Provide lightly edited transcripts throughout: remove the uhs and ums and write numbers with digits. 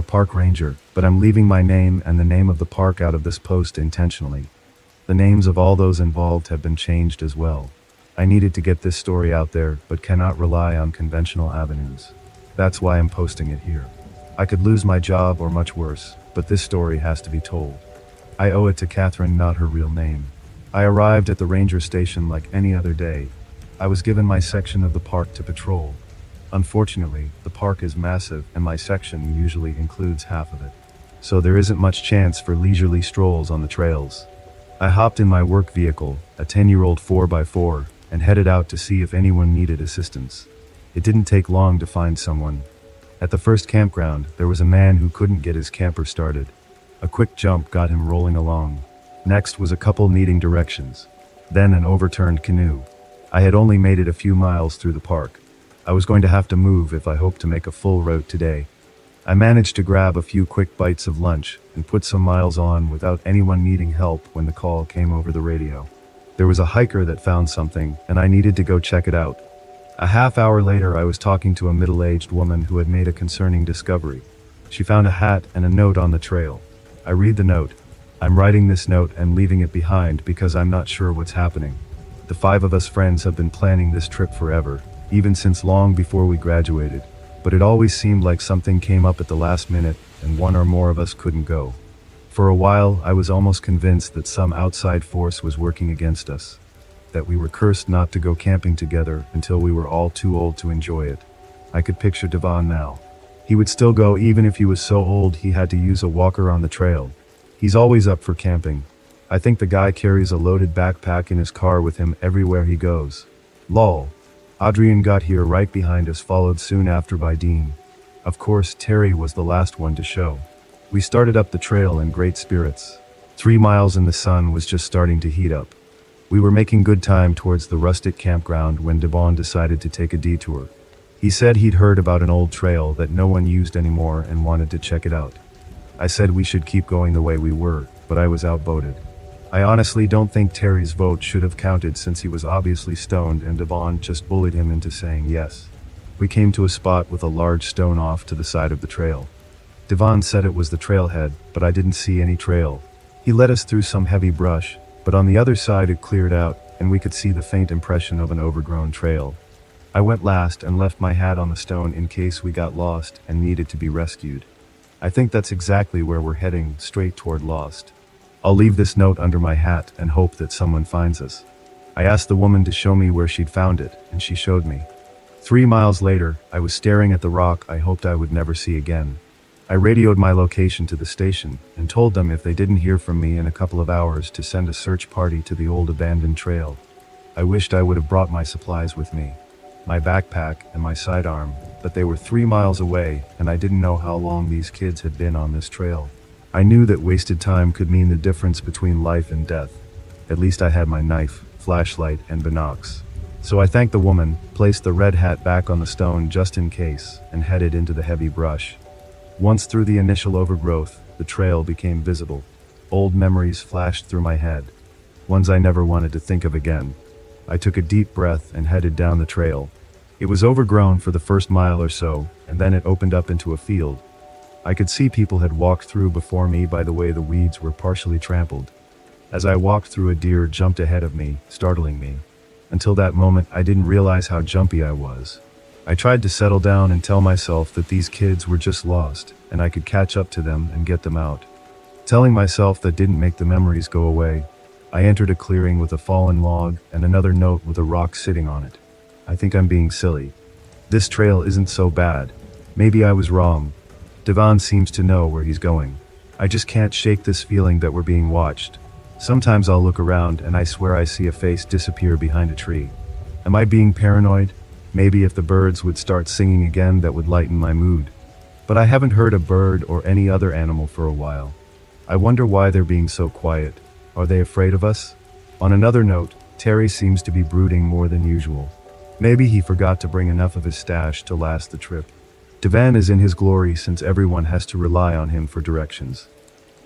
park ranger, but I'm leaving my name and the name of the park out of this post intentionally. The names of all those involved have been changed as well. I needed to get this story out there, but cannot rely on conventional avenues. That's why I'm posting it here. I could lose my job or much worse, but this story has to be told. I owe it to Catherine, not her real name. I arrived at the ranger station like any other day. I was given my section of the park to patrol. Unfortunately, the park is massive and my section usually includes half of it. So there isn't much chance for leisurely strolls on the trails. I hopped in my work vehicle, a 10-year-old 4x4, and headed out to see if anyone needed assistance. It didn't take long to find someone. At the first campground, there was a man who couldn't get his camper started. A quick jump got him rolling along. Next was a couple needing directions. Then an overturned canoe. I had only made it a few miles through the park. I was going to have to move if I hoped to make a full route today. I managed to grab a few quick bites of lunch and put some miles on without anyone needing help when the call came over the radio. There was a hiker that found something, and I needed to go check it out. A half hour later, I was talking to a middle-aged woman who had made a concerning discovery. She found a hat and a note on the trail. I read the note. I'm writing this note and leaving it behind because I'm not sure what's happening. The 5 of us friends have been planning this trip forever, even since long before we graduated, but it always seemed like something came up at the last minute and one or more of us couldn't go. For a while, I was almost convinced that some outside force was working against us, that we were cursed not to go camping together until we were all too old to enjoy it. I could picture Devon now. He would still go even if he was so old he had to use a walker on the trail. He's always up for camping. I think the guy carries a loaded backpack in his car with him everywhere he goes. Lol. Adrian got here right behind us, followed soon after by Dean. Of course, Terry was the last one to show. We started up the trail in great spirits. 3 miles and the sun was just starting to heat up. We were making good time towards the rustic campground when Devon decided to take a detour. He said he'd heard about an old trail that no one used anymore and wanted to check it out. I said we should keep going the way we were, but I was outvoted. I honestly don't think Terry's vote should have counted since he was obviously stoned and Devon just bullied him into saying yes. We came to a spot with a large stone off to the side of the trail. Devon said it was the trailhead, but I didn't see any trail. He led us through some heavy brush, but on the other side it cleared out and we could see the faint impression of an overgrown trail. I went last and left my hat on the stone in case we got lost and needed to be rescued. I think that's exactly where we're heading, straight toward Lost. I'll leave this note under my hat and hope that someone finds us. I asked the woman to show me where she'd found it, and she showed me. 3 miles later, I was staring at the rock I hoped I would never see again. I radioed my location to the station and told them if they didn't hear from me in a couple of hours to send a search party to the old abandoned trail. I wished I would have brought my supplies with me, my backpack and my sidearm, but they were 3 miles away and I didn't know how long these kids had been on this trail. I knew that wasted time could mean the difference between life and death. At least I had my knife, flashlight, and binocs. So I thanked the woman, placed the red hat back on the stone just in case, and headed into the heavy brush. Once through the initial overgrowth, the trail became visible. Old memories flashed through my head, ones I never wanted to think of again. I took a deep breath and headed down the trail. It was overgrown for the first mile or so, and then it opened up into a field. I could see people had walked through before me by the way the weeds were partially trampled. As I walked through, a deer jumped ahead of me, startling me. Until that moment, I didn't realize how jumpy I was. I tried to settle down and tell myself that these kids were just lost, and I could catch up to them and get them out. Telling myself that didn't make the memories go away. I entered a clearing with a fallen log and another note with a rock sitting on it. I think I'm being silly. This trail isn't so bad. Maybe I was wrong. Devon seems to know where he's going. I just can't shake this feeling that we're being watched. Sometimes I'll look around and I swear I see a face disappear behind a tree. Am I being paranoid? Maybe if the birds would start singing again, that would lighten my mood. But I haven't heard a bird or any other animal for a while. I wonder why they're being so quiet. Are they afraid of us? On another note, Terry seems to be brooding more than usual. Maybe he forgot to bring enough of his stash to last the trip. Devon is in his glory since everyone has to rely on him for directions.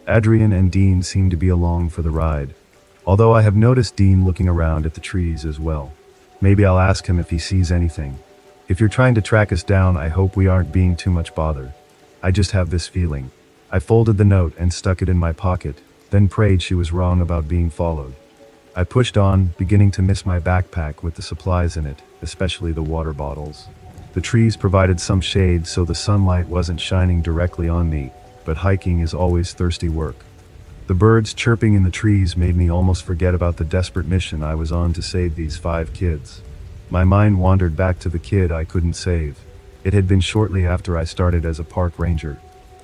Adrian and Dean seem to be along for the ride, although I have noticed Dean looking around at the trees as well. Maybe I'll ask him if he sees anything. If you're trying to track us down, I hope we aren't being too much bother. I just have this feeling. I folded the note and stuck it in my pocket, then prayed she was wrong about being followed. I pushed on, beginning to miss my backpack with the supplies in it, especially the water bottles. The trees provided some shade so the sunlight wasn't shining directly on me, but hiking is always thirsty work. The birds chirping in the trees made me almost forget about the desperate mission I was on to save these 5 kids. My mind wandered back to the kid I couldn't save. It had been shortly after I started as a park ranger.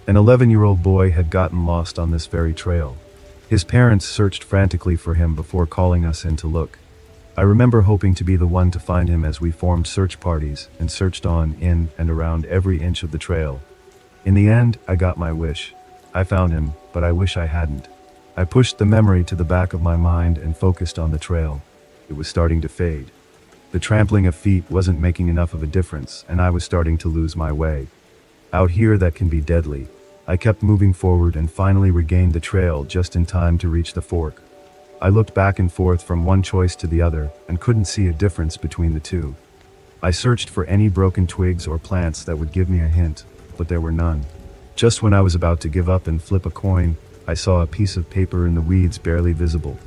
An 11-year-old boy had gotten lost on this very trail. His parents searched frantically for him before calling us in to look. I remember hoping to be the one to find him as we formed search parties and searched on, in, and around every inch of the trail. In the end, I got my wish. I found him, but I wish I hadn't. I pushed the memory to the back of my mind and focused on the trail. It was starting to fade. The trampling of feet wasn't making enough of a difference, and I was starting to lose my way. Out here that can be deadly. I kept moving forward and finally regained the trail just in time to reach the fork. I looked back and forth from one choice to the other and couldn't see a difference between the two. I searched for any broken twigs or plants that would give me a hint, but there were none. Just when I was about to give up and flip a coin, I saw a piece of paper in the weeds barely visible.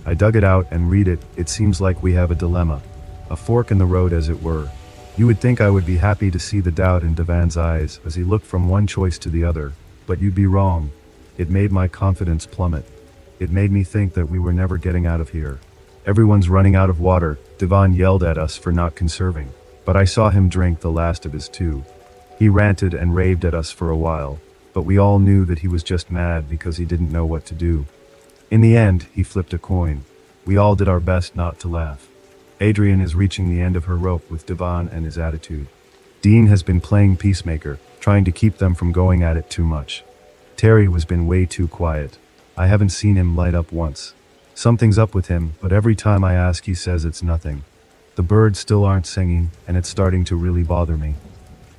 I dug it out and read it. It seems like we have a dilemma. A fork in the road, as it were. You would think I would be happy to see the doubt in Devan's eyes as he looked from one choice to the other, but you'd be wrong. It made my confidence plummet. It made me think that we were never getting out of here. Everyone's running out of water, Devan yelled at us for not conserving, but I saw him drink the last of his 2. He ranted and raved at us for a while, but we all knew that he was just mad because he didn't know what to do. In the end, he flipped a coin. We all did our best not to laugh. Adrian is reaching the end of her rope with Devan and his attitude. Dean has been playing peacemaker, trying to keep them from going at it too much. Terry has been way too quiet. I haven't seen him light up once. Something's up with him, but every time I ask he says it's nothing. The birds still aren't singing, and it's starting to really bother me.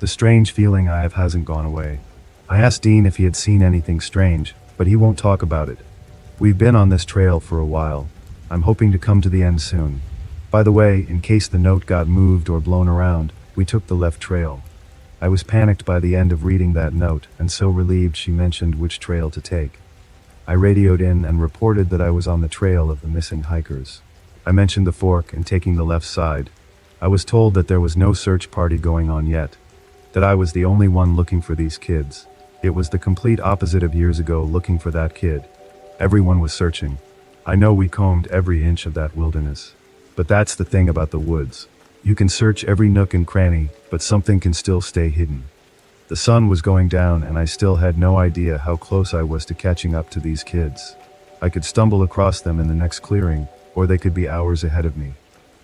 The strange feeling I have hasn't gone away. I asked Dean if he had seen anything strange, but he won't talk about it. We've been on this trail for a while. I'm hoping to come to the end soon. By the way, in case the note got moved or blown around, we took the left trail. I was panicked by the end of reading that note, and so relieved she mentioned which trail to take. I radioed in and reported that I was on the trail of the missing hikers. I mentioned the fork and taking the left side. I was told that there was no search party going on yet, that I was the only one looking for these kids. It was the complete opposite of years ago looking for that kid. Everyone was searching. I know we combed every inch of that wilderness. But that's the thing about the woods. You can search every nook and cranny, but something can still stay hidden. The sun was going down and I still had no idea how close I was to catching up to these kids. I could stumble across them in the next clearing, or they could be hours ahead of me.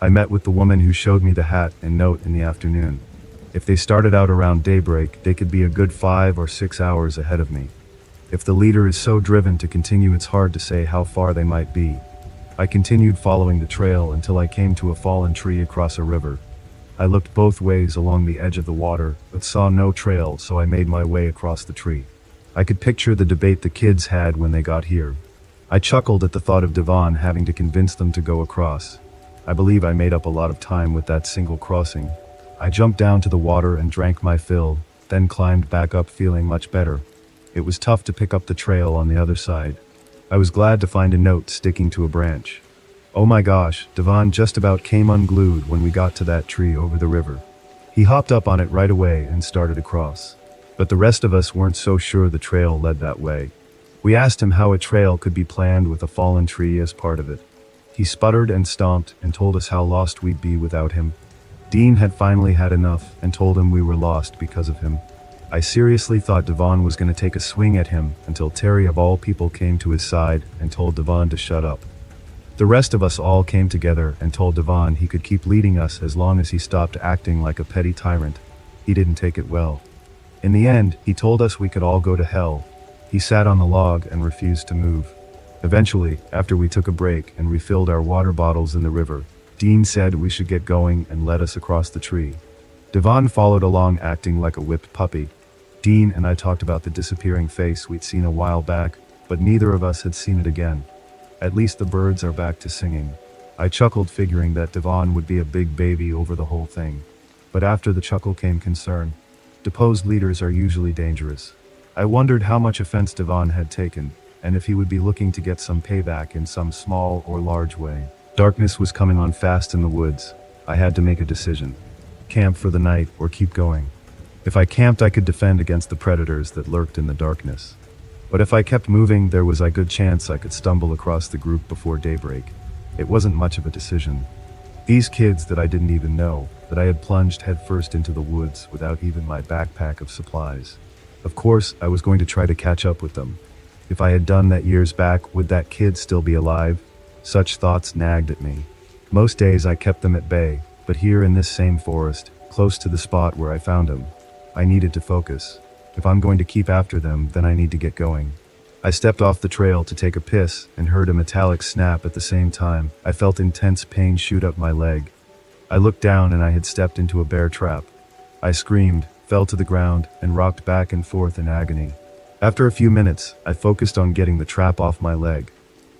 I met with the woman who showed me the hat and note in the afternoon. If they started out around daybreak, they could be a good 5 or 6 hours ahead of me. If the leader is so driven to continue, it's hard to say how far they might be. I continued following the trail until I came to a fallen tree across a river. I looked both ways along the edge of the water, but saw no trail, so I made my way across the tree. I could picture the debate the kids had when they got here. I chuckled at the thought of Devan having to convince them to go across. I believe I made up a lot of time with that single crossing. I jumped down to the water and drank my fill, then climbed back up feeling much better. It was tough to pick up the trail on the other side. I was glad to find a note sticking to a branch. Oh my gosh, Devan just about came unglued when we got to that tree over the river. He hopped up on it right away and started across. But the rest of us weren't so sure the trail led that way. We asked him how a trail could be planned with a fallen tree as part of it. He sputtered and stomped and told us how lost we'd be without him. Dean had finally had enough and told him we were lost because of him. I seriously thought Devan was going to take a swing at him until Terry of all people came to his side and told Devan to shut up. The rest of us all came together and told Devan he could keep leading us as long as he stopped acting like a petty tyrant. He didn't take it well. In the end, he told us we could all go to hell. He sat on the log and refused to move. Eventually, after we took a break and refilled our water bottles in the river, Dean said we should get going and led us across the tree. Devan followed along acting like a whipped puppy. Dean and I talked about the disappearing face we'd seen a while back, but neither of us had seen it again. At least the birds are back to singing. I chuckled figuring that Devan would be a big baby over the whole thing. But after the chuckle came concern. Deposed leaders are usually dangerous. I wondered how much offense Devon had taken, and if he would be looking to get some payback in some small or large way. Darkness was coming on fast in the woods. I had to make a decision. Camp for the night or keep going. If I camped, I could defend against the predators that lurked in the darkness. But if I kept moving, there was a good chance I could stumble across the group before daybreak. It wasn't much of a decision. These kids that I didn't even know, that I had plunged headfirst into the woods without even my backpack of supplies. Of course, I was going to try to catch up with them. If I had done that years back, would that kid still be alive? Such thoughts nagged at me. Most days I kept them at bay, but here in this same forest, close to the spot where I found him, I needed to focus. If I'm going to keep after them, then I need to get going. I stepped off the trail to take a piss and heard a metallic snap at the same time. I felt intense pain shoot up my leg. I looked down and I had stepped into a bear trap. I screamed, fell to the ground, and rocked back and forth in agony. After a few minutes, I focused on getting the trap off my leg.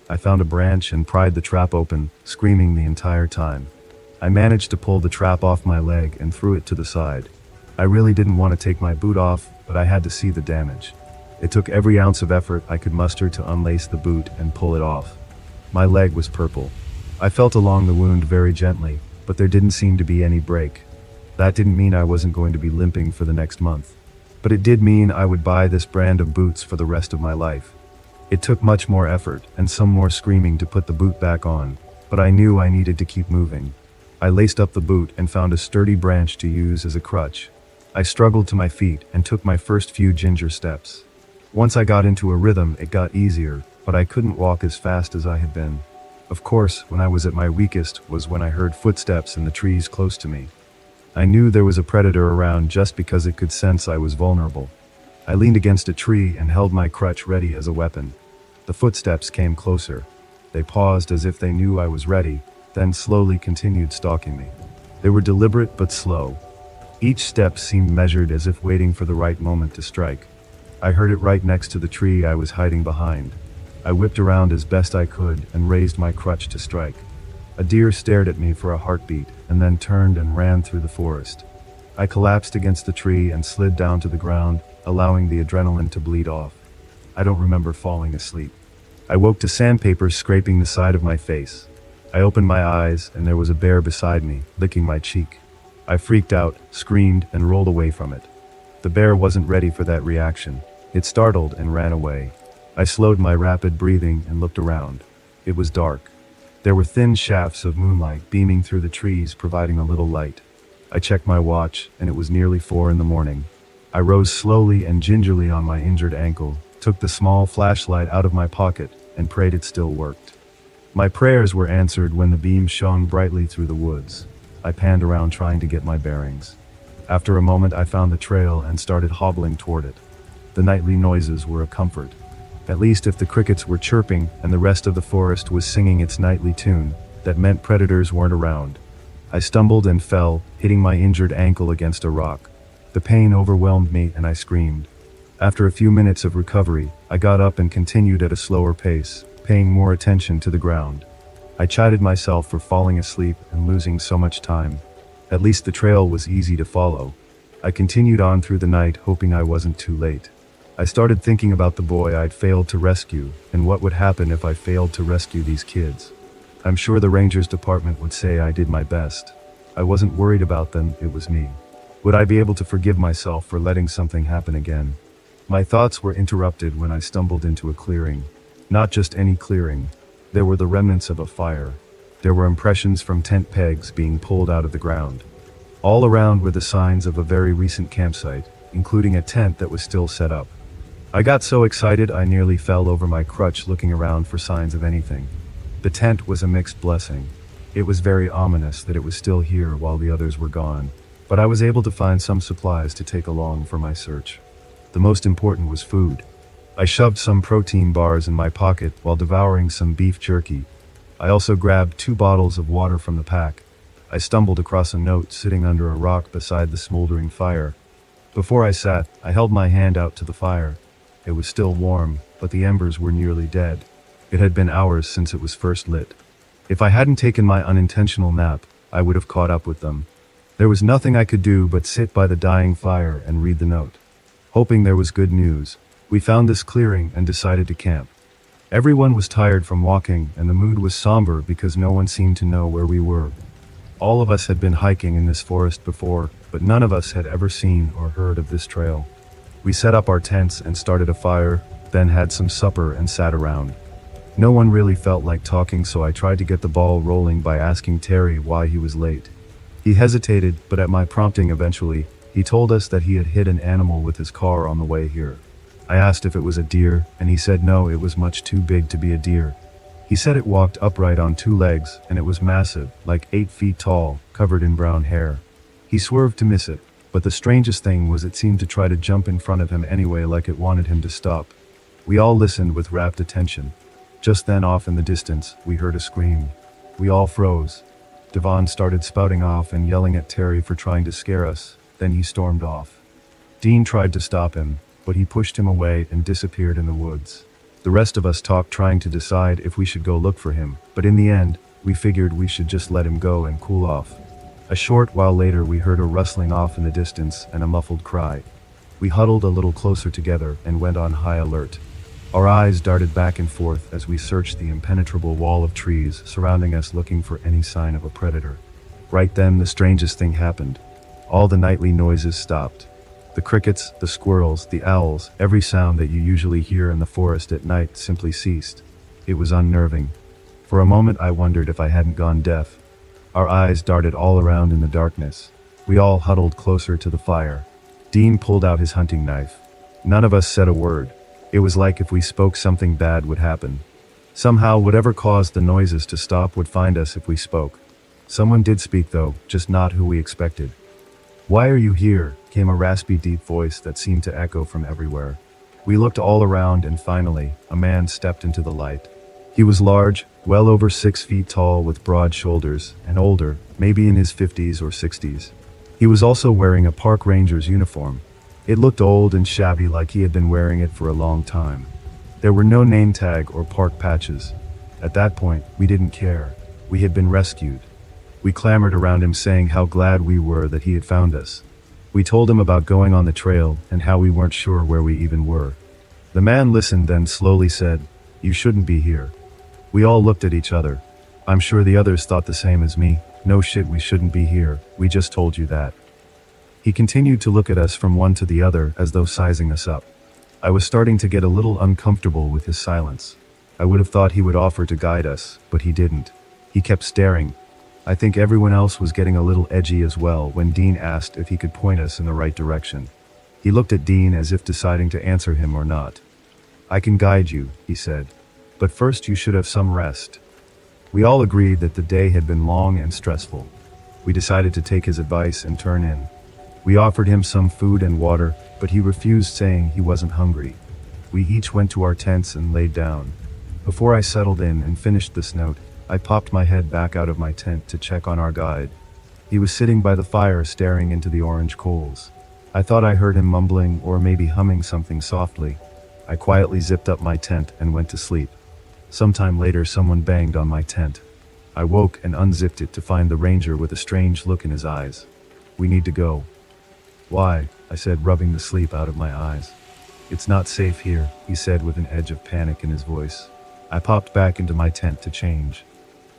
I found a branch and pried the trap open, screaming the entire time. I managed to pull the trap off my leg and threw it to the side. I really didn't want to take my boot off, but I had to see the damage. It took every ounce of effort I could muster to unlace the boot and pull it off. My leg was purple. I felt along the wound very gently, but there didn't seem to be any break. That didn't mean I wasn't going to be limping for the next month. But it did mean I would buy this brand of boots for the rest of my life. It took much more effort and some more screaming to put the boot back on, but I knew I needed to keep moving. I laced up the boot and found a sturdy branch to use as a crutch. I struggled to my feet and took my first few ginger steps. Once I got into a rhythm, it got easier, but I couldn't walk as fast as I had been. Of course, when I was at my weakest was when I heard footsteps in the trees close to me. I knew there was a predator around just because it could sense I was vulnerable. I leaned against a tree and held my crutch ready as a weapon. The footsteps came closer. They paused as if they knew I was ready, then slowly continued stalking me. They were deliberate but slow. Each step seemed measured, as if waiting for the right moment to strike. I heard it right next to the tree I was hiding behind. I whipped around as best I could and raised my crutch to strike. A deer stared at me for a heartbeat and then turned and ran through the forest. I collapsed against the tree and slid down to the ground, allowing the adrenaline to bleed off. I don't remember falling asleep. I woke to sandpaper scraping the side of my face. I opened my eyes and there was a bear beside me, licking my cheek. I freaked out, screamed, and rolled away from it. The bear wasn't ready for that reaction. It startled and ran away. I slowed my rapid breathing and looked around. It was dark. There were thin shafts of moonlight beaming through the trees, providing a little light. I checked my watch, and it was nearly 4 a.m. I rose slowly and gingerly on my injured ankle, took the small flashlight out of my pocket, and prayed it still worked. My prayers were answered when the beam shone brightly through the woods. I panned around trying to get my bearings. After a moment, I found the trail and started hobbling toward it. The nightly noises were a comfort. At least if the crickets were chirping and the rest of the forest was singing its nightly tune, that meant predators weren't around. I stumbled and fell, hitting my injured ankle against a rock. The pain overwhelmed me and I screamed. After a few minutes of recovery, I got up and continued at a slower pace, paying more attention to the ground. I chided myself for falling asleep and losing so much time. At least the trail was easy to follow. I continued on through the night, hoping I wasn't too late. I started thinking about the boy I'd failed to rescue, and what would happen if I failed to rescue these kids. I'm sure the Rangers department would say I did my best. I wasn't worried about them, it was me. Would I be able to forgive myself for letting something happen again? My thoughts were interrupted when I stumbled into a clearing. Not just any clearing. There were the remnants of a fire. There were impressions from tent pegs being pulled out of the ground. All around were the signs of a very recent campsite, including a tent that was still set up. I got so excited I nearly fell over my crutch looking around for signs of anything. The tent was a mixed blessing. It was very ominous that it was still here while the others were gone, but I was able to find some supplies to take along for my search. The most important was food. I shoved some protein bars in my pocket while devouring some beef jerky. I also grabbed 2 bottles of water from the pack. I stumbled across a note sitting under a rock beside the smoldering fire. Before I sat, I held my hand out to the fire. It was still warm, but the embers were nearly dead. It had been hours since it was first lit. If I hadn't taken my unintentional nap, I would have caught up with them. There was nothing I could do but sit by the dying fire and read the note. Hoping there was good news, We found this clearing and decided to camp. Everyone was tired from walking and the mood was somber because no one seemed to know where we were. All of us had been hiking in this forest before, but none of us had ever seen or heard of this trail. We set up our tents and started a fire, then had some supper and sat around. No one really felt like talking, so I tried to get the ball rolling by asking Terry why he was late. He hesitated, but at my prompting eventually, he told us that he had hit an animal with his car on the way here. I asked if it was a deer, and he said no, it was much too big to be a deer. He said it walked upright on two legs, and it was massive, like 8 feet tall, covered in brown hair. He swerved to miss it, but the strangest thing was it seemed to try to jump in front of him anyway, like it wanted him to stop. We all listened with rapt attention. Just then, off in the distance, we heard a scream. We all froze. Devon started spouting off and yelling at Terry for trying to scare us, then he stormed off. Dean tried to stop him, but he pushed him away and disappeared in the woods. The rest of us talked, trying to decide if we should go look for him, but in the end, we figured we should just let him go and cool off. A short while later, we heard a rustling off in the distance and a muffled cry. We huddled a little closer together and went on high alert. Our eyes darted back and forth as we searched the impenetrable wall of trees surrounding us, looking for any sign of a predator. Right then, the strangest thing happened. All the nightly noises stopped. The crickets, the squirrels, the owls, every sound that you usually hear in the forest at night simply ceased. It was unnerving. For a moment I wondered if I hadn't gone deaf. Our eyes darted all around in the darkness. We all huddled closer to the fire. Dean pulled out his hunting knife. None of us said a word. It was like if we spoke, something bad would happen. Somehow, whatever caused the noises to stop would find us if we spoke. Someone did speak though, just not who we expected. "Why are you here?" came a raspy, deep voice that seemed to echo from everywhere. We looked all around and finally, a man stepped into the light. He was large, well over 6 feet tall with broad shoulders, and older, maybe in his 50s or 60s. He was also wearing a park ranger's uniform. It looked old and shabby, like he had been wearing it for a long time. There were no name tag or park patches. At that point, we didn't care. We had been rescued. We clamored around him, saying how glad we were that he had found us. We told him about going on the trail and how we weren't sure where we even were. The man listened, then slowly said, "You shouldn't be here." We all looked at each other. I'm sure the others thought the same as me. "No shit, we shouldn't be here. We just told you that." He continued to look at us from one to the other as though sizing us up. I was starting to get a little uncomfortable with his silence. I would have thought he would offer to guide us, but he didn't. He kept staring. I think everyone else was getting a little edgy as well when Dean asked if he could point us in the right direction. He looked at Dean as if deciding to answer him or not. "I can guide you," he said, "but first you should have some rest." We all agreed that the day had been long and stressful. We decided to take his advice and turn in. We offered him some food and water, but he refused, saying he wasn't hungry. We each went to our tents and laid down. Before I settled in and finished this note, I popped my head back out of my tent to check on our guide. He was sitting by the fire staring into the orange coals. I thought I heard him mumbling or maybe humming something softly. I quietly zipped up my tent and went to sleep. Sometime later, someone banged on my tent. I woke and unzipped it to find the ranger with a strange look in his eyes. "We need to go." "Why?" I said, rubbing the sleep out of my eyes. "It's not safe here," he said with an edge of panic in his voice. I popped back into my tent to change,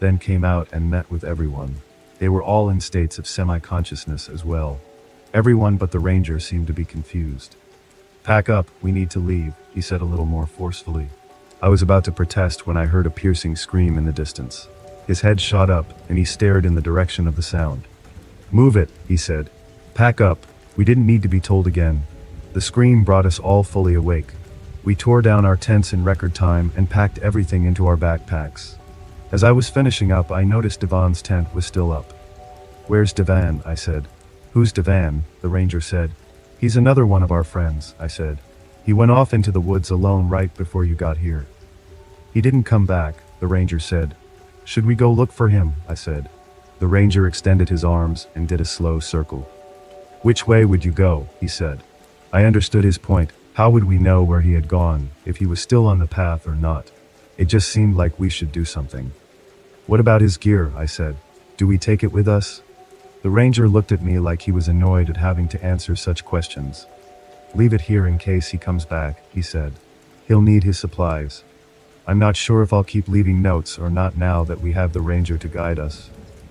then came out and met with everyone. They were all in states of semi-consciousness as well. Everyone but the ranger seemed to be confused. "Pack up, we need to leave," he said a little more forcefully. I was about to protest when I heard a piercing scream in the distance. His head shot up, and he stared in the direction of the sound. "Move it," he said. "Pack up." We didn't need to be told again. The scream brought us all fully awake. We tore down our tents in record time and packed everything into our backpacks. As I was finishing up, I noticed Devon's tent was still up. "Where's Devon?" I said. "Who's Devon?" the ranger said. "He's another one of our friends," I said. "He went off into the woods alone right before you got here." "He didn't come back," the ranger said. "Should we go look for him?" I said. The ranger extended his arms and did a slow circle. "Which way would you go?" he said. I understood his point. How would we know where he had gone, if he was still on the path or not? It just seemed like we should do something. "What about his gear?" I said. "Do we take it with us?" The ranger looked at me like he was annoyed at having to answer such questions. Leave it here in case he comes back, he said. He'll need his supplies. I'm not sure if I'll keep leaving notes or not now that we have the ranger to guide us.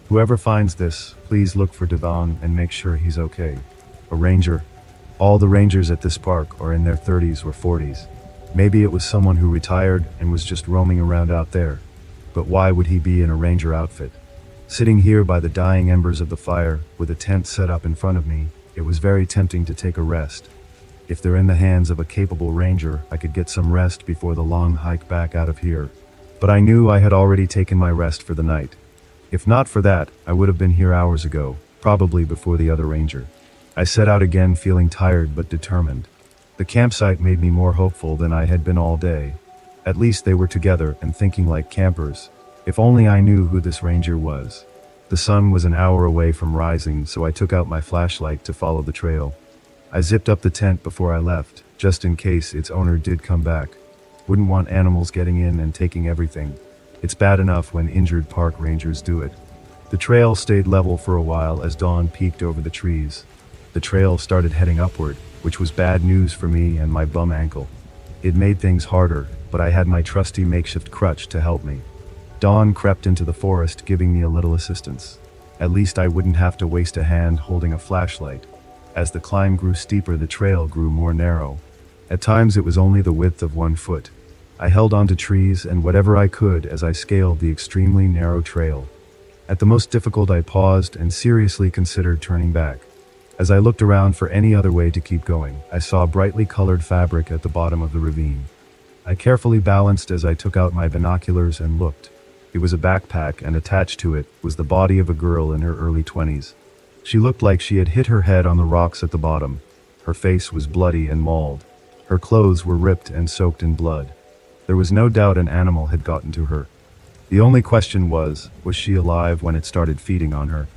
Whoever finds this, please look for Devon and make sure he's okay. A ranger? All the rangers at this park are in their 30s or 40s. Maybe it was someone who retired and was just roaming around out there. But why would he be in a ranger outfit? Sitting here by the dying embers of the fire, with a tent set up in front of me, it was very tempting to take a rest. If they're in the hands of a capable ranger, I could get some rest before the long hike back out of here. But I knew I had already taken my rest for the night. If not for that, I would have been here hours ago, probably before the other ranger. I set out again feeling tired but determined. The campsite made me more hopeful than I had been all day. At least they were together and thinking like campers. If only I knew who this ranger was. The sun was an hour away from rising, so I took out my flashlight to follow the trail. I zipped up the tent before I left, just in case its owner did come back. Wouldn't want animals getting in and taking everything. It's bad enough when injured park rangers do it. The trail stayed level for a while as dawn peeked over the trees. The trail started heading upward, which was bad news for me and my bum ankle. It made things harder, but I had my trusty makeshift crutch to help me. Dawn crept into the forest, giving me a little assistance. At least I wouldn't have to waste a hand holding a flashlight. As the climb grew steeper, the trail grew more narrow. At times it was only the width of 1 foot. I held onto trees and whatever I could as I scaled the extremely narrow trail. At the most difficult, I paused and seriously considered turning back. As I looked around for any other way to keep going, I saw brightly colored fabric at the bottom of the ravine. I carefully balanced as I took out my binoculars and looked. It was a backpack, and attached to it was the body of a girl in her early 20s. She looked like she had hit her head on the rocks at the bottom. Her face was bloody and mauled. Her clothes were ripped and soaked in blood. There was no doubt an animal had gotten to her. The only question was she alive when it started feeding on her?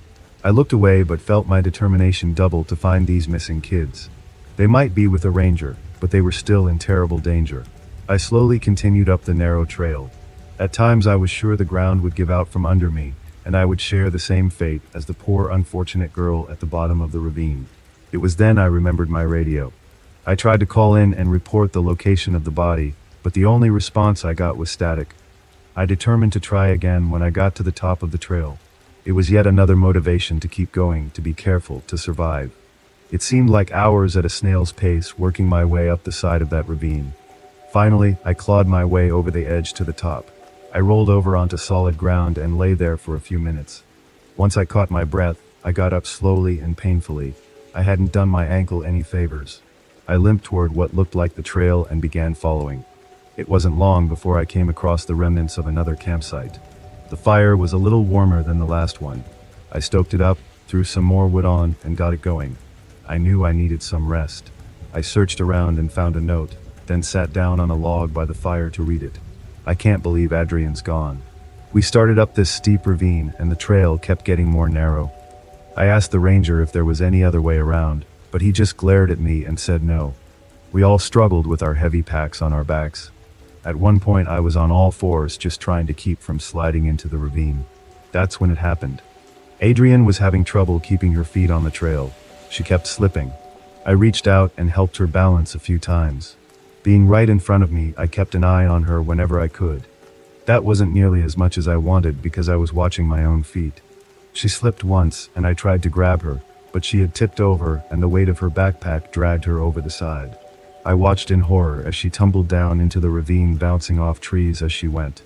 I looked away but felt my determination double to find these missing kids. They might be with a ranger, but they were still in terrible danger. I slowly continued up the narrow trail. At times I was sure the ground would give out from under me, and I would share the same fate as the poor unfortunate girl at the bottom of the ravine. It was then I remembered my radio. I tried to call in and report the location of the body, but the only response I got was static. I determined to try again when I got to the top of the trail. It was yet another motivation to keep going, to be careful, to survive. It seemed like hours at a snail's pace working my way up the side of that ravine. Finally, I clawed my way over the edge to the top. I rolled over onto solid ground and lay there for a few minutes. Once I caught my breath, I got up slowly and painfully. I hadn't done my ankle any favors. I limped toward what looked like the trail and began following. It wasn't long before I came across the remnants of another campsite. The fire was a little warmer than the last one. I stoked it up, threw some more wood on, and got it going. I knew I needed some rest. I searched around and found a note, then sat down on a log by the fire to read it. I can't believe Adrian's gone. We started up this steep ravine, and the trail kept getting more narrow. I asked the ranger if there was any other way around, but he just glared at me and said no. We all struggled with our heavy packs on our backs. At one point I was on all fours just trying to keep from sliding into the ravine. That's when it happened. Adrian was having trouble keeping her feet on the trail. She kept slipping. I reached out and helped her balance a few times. Being right in front of me, I kept an eye on her whenever I could. That wasn't nearly as much as I wanted because I was watching my own feet. She slipped once and I tried to grab her, but she had tipped over and the weight of her backpack dragged her over the side. I watched in horror as she tumbled down into the ravine, bouncing off trees as she went.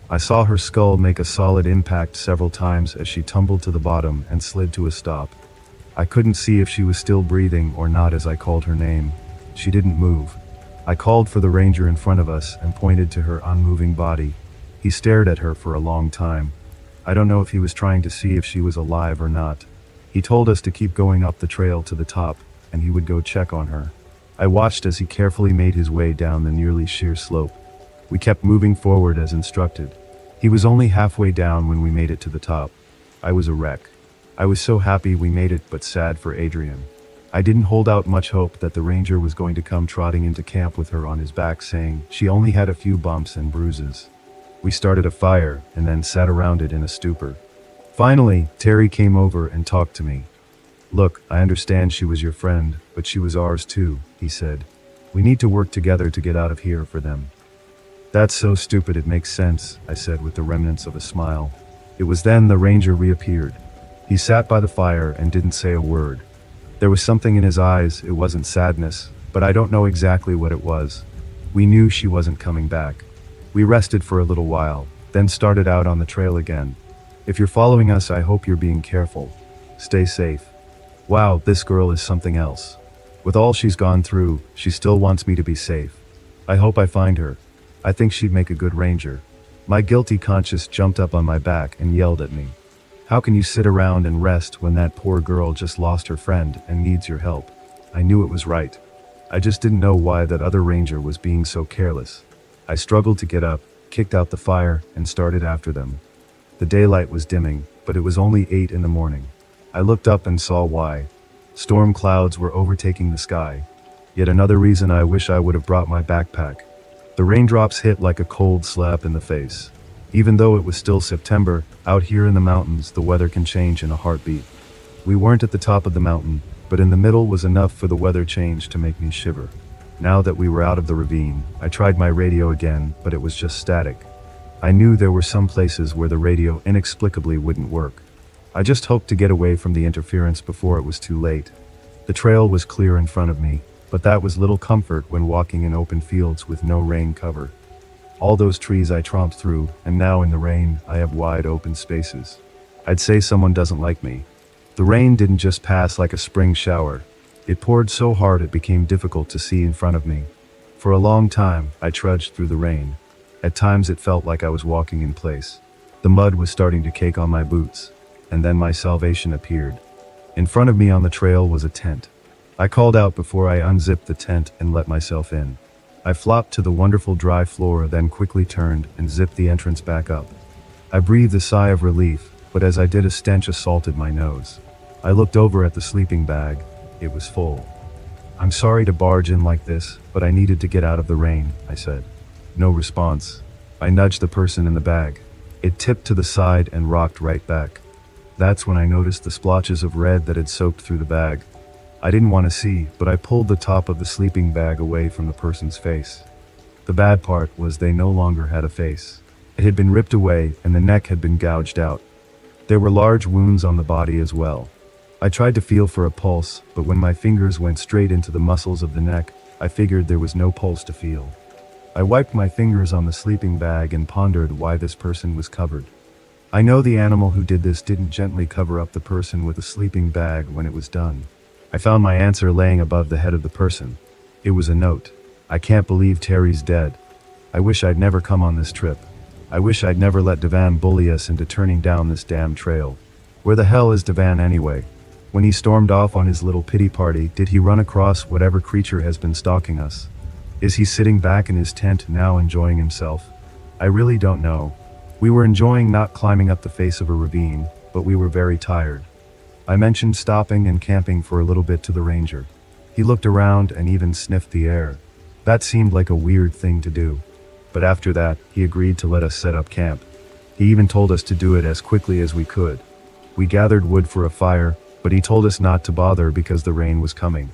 I saw her skull make a solid impact several times as she tumbled to the bottom and slid to a stop. I couldn't see if she was still breathing or not as I called her name. She didn't move. I called for the ranger in front of us and pointed to her unmoving body. He stared at her for a long time. I don't know if he was trying to see if she was alive or not. He told us to keep going up the trail to the top, and he would go check on her. I watched as he carefully made his way down the nearly sheer slope. We kept moving forward as instructed. He was only halfway down when we made it to the top. I was a wreck. I was so happy we made it, but sad for Adrian. I didn't hold out much hope that the ranger was going to come trotting into camp with her on his back saying she only had a few bumps and bruises. We started a fire and then sat around it in a stupor. Finally, Terry came over and talked to me. Look, I understand she was your friend, but she was ours too, he said. We need to work together to get out of here for them. That's so stupid it makes sense, I said with the remnants of a smile. It was then the ranger reappeared. He sat by the fire and didn't say a word. There was something in his eyes, it wasn't sadness, but I don't know exactly what it was. We knew she wasn't coming back. We rested for a little while, then started out on the trail again. If you're following us, I hope you're being careful. Stay safe. Wow, this girl is something else. With all she's gone through, she still wants me to be safe. I hope I find her. I think she'd make a good ranger. My guilty conscience jumped up on my back and yelled at me. How can you sit around and rest when that poor girl just lost her friend and needs your help? I knew it was right. I just didn't know why that other ranger was being so careless. I struggled to get up, kicked out the fire, and started after them. The daylight was dimming, but it was only 8 in the morning. I looked up and saw why. Storm clouds were overtaking the sky. Yet another reason I wish I would have brought my backpack. The raindrops hit like a cold slap in the face. Even though it was still September, out here in the mountains the weather can change in a heartbeat. We weren't at the top of the mountain, but in the middle was enough for the weather change to make me shiver. Now that we were out of the ravine, I tried my radio again, but it was just static. I knew there were some places where the radio inexplicably wouldn't work. I just hoped to get away from the interference before it was too late. The trail was clear in front of me, but that was little comfort when walking in open fields with no rain cover. All those trees I tromped through, and now in the rain, I have wide open spaces. I'd say someone doesn't like me. The rain didn't just pass like a spring shower. It poured so hard it became difficult to see in front of me. For a long time, I trudged through the rain. At times it felt like I was walking in place. The mud was starting to cake on my boots, and then my salvation appeared. In front of me on the trail was a tent. I called out before I unzipped the tent and let myself in. I flopped to the wonderful dry floor, then quickly turned and zipped the entrance back up. I breathed a sigh of relief, but as I did a stench assaulted my nose. I looked over at the sleeping bag. It was full. I'm sorry to barge in like this, but I needed to get out of the rain, I said. No response. I nudged the person in the bag. It tipped to the side and rocked right back. That's when I noticed the splotches of red that had soaked through the bag. I didn't want to see, but I pulled the top of the sleeping bag away from the person's face. The bad part was they no longer had a face. It had been ripped away and the neck had been gouged out. There were large wounds on the body as well. I tried to feel for a pulse, but when my fingers went straight into the muscles of the neck, I figured there was no pulse to feel. I wiped my fingers on the sleeping bag and pondered why this person was covered. I know the animal who did this didn't gently cover up the person with a sleeping bag when it was done. I found my answer laying above the head of the person. It was a note. I can't believe Terry's dead. I wish I'd never come on this trip. I wish I'd never let Devan bully us into turning down this damn trail. Where the hell is Devan anyway? When he stormed off on his little pity party, did he run across whatever creature has been stalking us? Is he sitting back in his tent now enjoying himself? I really don't know. We were enjoying not climbing up the face of a ravine, but we were very tired. I mentioned stopping and camping for a little bit to the ranger. He looked around and even sniffed the air. That seemed like a weird thing to do. But after that, he agreed to let us set up camp. He even told us to do it as quickly as we could. We gathered wood for a fire, but he told us not to bother because the rain was coming.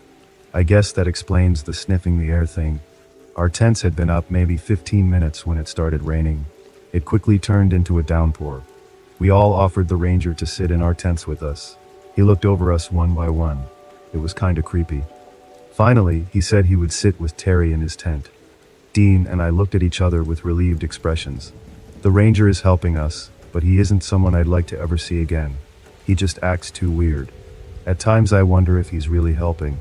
I guess that explains the sniffing the air thing. Our tents had been up maybe 15 minutes when it started raining. It quickly turned into a downpour. We all offered the ranger to sit in our tents with us. He looked over us one by one. It was kinda creepy. Finally, he said he would sit with Terry in his tent. Dean and I looked at each other with relieved expressions. The ranger is helping us, but he isn't someone I'd like to ever see again. He just acts too weird. At times I wonder if he's really helping.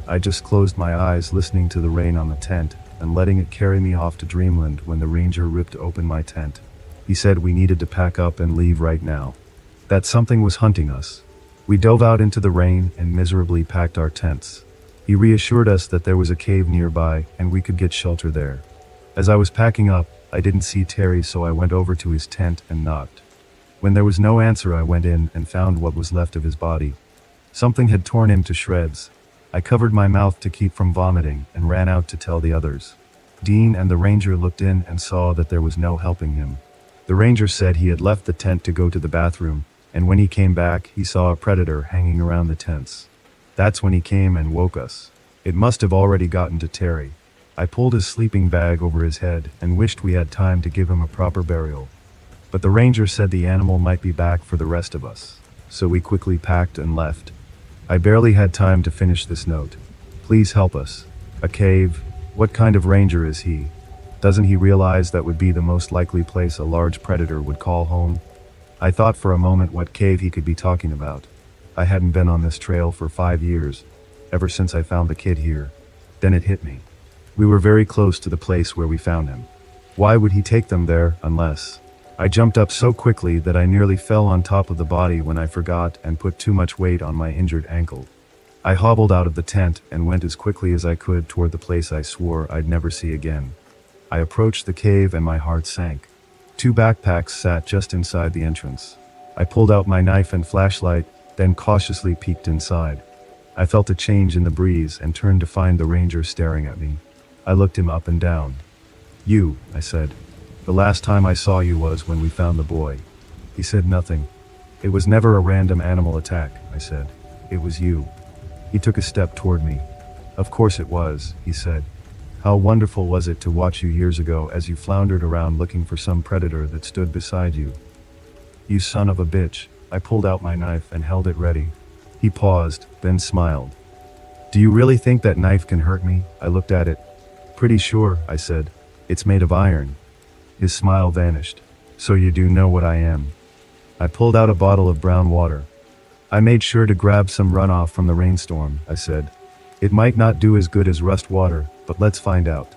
I just closed my eyes listening to the rain on the tent and letting it carry me off to dreamland when the ranger ripped open my tent. He said we needed to pack up and leave right now. That something was hunting us. We dove out into the rain and miserably packed our tents. He reassured us that there was a cave nearby and we could get shelter there. As I was packing up, I didn't see Terry, so I went over to his tent and knocked. When there was no answer, I went in and found what was left of his body. Something had torn him to shreds. I covered my mouth to keep from vomiting and ran out to tell the others. Dean and the ranger looked in and saw that there was no helping him. The ranger said he had left the tent to go to the bathroom, And when he came back, he saw a predator hanging around the tents. That's when he came and woke us. It must have already gotten to Terry. I pulled his sleeping bag over his head and wished we had time to give him a proper burial. But the ranger said the animal might be back for the rest of us. So we quickly packed and left. I barely had time to finish this note. Please help us. A cave? What kind of ranger is he? Doesn't he realize that would be the most likely place a large predator would call home? I thought for a moment what cave he could be talking about. I hadn't been on this trail for 5 years, ever since I found the kid here. Then it hit me. We were very close to the place where we found him. Why would he take them there, unless... I jumped up so quickly that I nearly fell on top of the body when I forgot and put too much weight on my injured ankle. I hobbled out of the tent and went as quickly as I could toward the place I swore I'd never see again. I approached the cave and my heart sank. 2 backpacks sat just inside the entrance. I pulled out my knife and flashlight, then cautiously peeked inside. I felt a change in the breeze and turned to find the ranger staring at me. I looked him up and down. "You," I said. "The last time I saw you was when we found the boy." He said nothing. "It was never a random animal attack," I said. "It was you." He took a step toward me. "Of course it was," he said. "How wonderful was it to watch you years ago as you floundered around looking for some predator that stood beside you." "You son of a bitch." I pulled out my knife and held it ready. He paused, then smiled. "Do you really think that knife can hurt me?" I looked at it. "Pretty sure," I said. "It's made of iron." His smile vanished. "So you do know what I am." I pulled out a bottle of brown water. "I made sure to grab some runoff from the rainstorm," I said. "It might not do as good as rust water, but let's find out."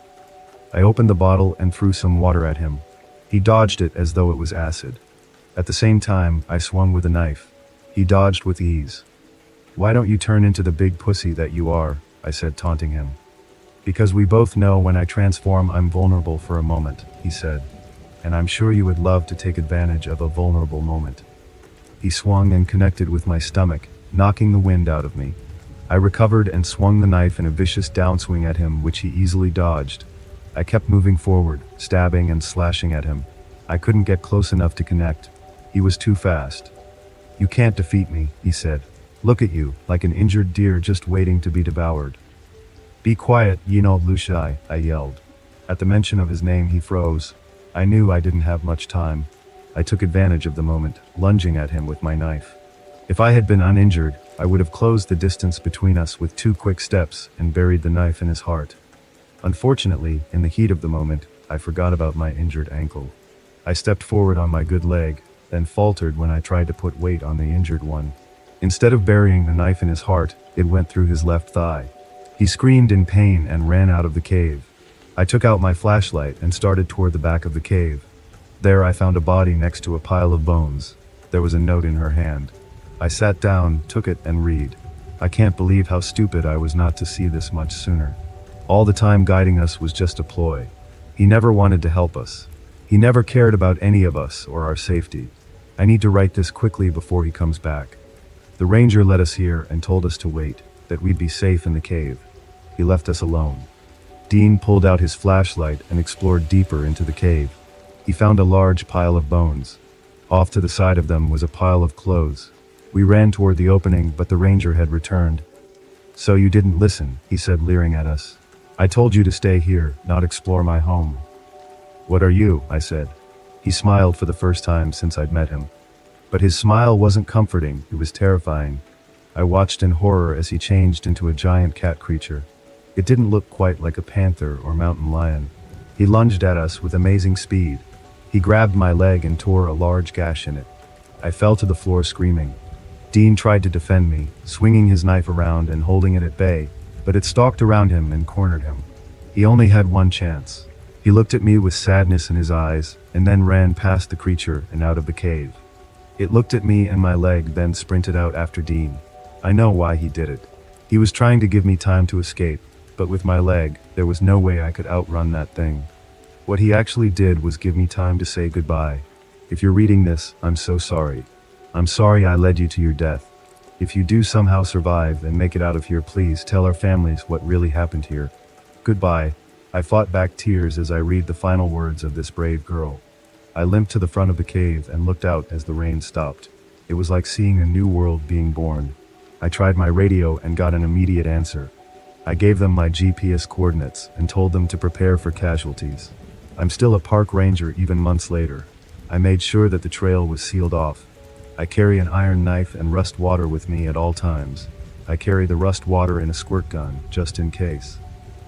I opened the bottle and threw some water at him. He dodged it as though it was acid. At the same time, I swung with a knife. He dodged with ease. "Why don't you turn into the big pussy that you are?" I said, taunting him. "Because we both know when I transform I'm vulnerable for a moment," he said. "And I'm sure you would love to take advantage of a vulnerable moment." He swung and connected with my stomach, knocking the wind out of me. I recovered and swung the knife in a vicious downswing at him, which he easily dodged. I kept moving forward, stabbing and slashing at him. I couldn't get close enough to connect. He was too fast. "You can't defeat me," he said. "Look at you, like an injured deer just waiting to be devoured." "Be quiet, Yino Lushai," I yelled. At the mention of his name he froze. I knew I didn't have much time. I took advantage of the moment, lunging at him with my knife. If I had been uninjured, I would have closed the distance between us with 2 quick steps and buried the knife in his heart. Unfortunately, in the heat of the moment, I forgot about my injured ankle. I stepped forward on my good leg, then faltered when I tried to put weight on the injured one. Instead of burying the knife in his heart, it went through his left thigh. He screamed in pain and ran out of the cave. I took out my flashlight and started toward the back of the cave. There I found a body next to a pile of bones. There was a note in her hand. I sat down, took it, and read. I can't believe how stupid I was not to see this much sooner. All the time guiding us was just a ploy. He never wanted to help us. He never cared about any of us or our safety. I need to write this quickly before he comes back. The ranger led us here and told us to wait, that we'd be safe in the cave. He left us alone. Dean pulled out his flashlight and explored deeper into the cave. He found a large pile of bones. Off to the side of them was a pile of clothes. We ran toward the opening, but the ranger had returned. "So you didn't listen," he said, leering at us. "I told you to stay here, not explore my home." "What are you?" I said. He smiled for the first time since I'd met him. But his smile wasn't comforting, it was terrifying. I watched in horror as he changed into a giant cat creature. It didn't look quite like a panther or mountain lion. He lunged at us with amazing speed. He grabbed my leg and tore a large gash in it. I fell to the floor screaming. Dean tried to defend me, swinging his knife around and holding it at bay, but it stalked around him and cornered him. He only had one chance. He looked at me with sadness in his eyes, and then ran past the creature and out of the cave. It looked at me and my leg, then sprinted out after Dean. I know why he did it. He was trying to give me time to escape, but with my leg, there was no way I could outrun that thing. What he actually did was give me time to say goodbye. If you're reading this, I'm so sorry. I'm sorry I led you to your death. If you do somehow survive and make it out of here, please tell our families what really happened here. Goodbye. I fought back tears as I read the final words of this brave girl. I limped to the front of the cave and looked out as the rain stopped. It was like seeing a new world being born. I tried my radio and got an immediate answer. I gave them my GPS coordinates and told them to prepare for casualties. I'm still a park ranger even months later. I made sure that the trail was sealed off. I carry an iron knife and rust water with me at all times. I carry the rust water in a squirt gun, just in case.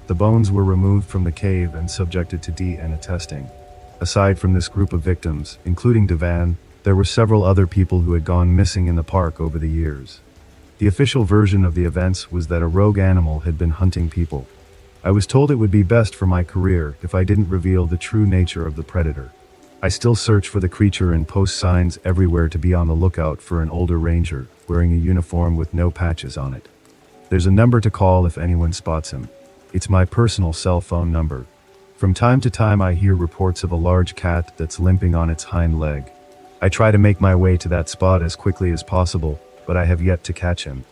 The bones were removed from the cave and subjected to DNA testing. Aside from this group of victims, including Devan, there were several other people who had gone missing in the park over the years. The official version of the events was that a rogue animal had been hunting people. I was told it would be best for my career if I didn't reveal the true nature of the predator. I still search for the creature and post signs everywhere to be on the lookout for an older ranger, wearing a uniform with no patches on it. There's a number to call if anyone spots him. It's my personal cell phone number. From time to time I hear reports of a large cat that's limping on its hind leg. I try to make my way to that spot as quickly as possible, but I have yet to catch him.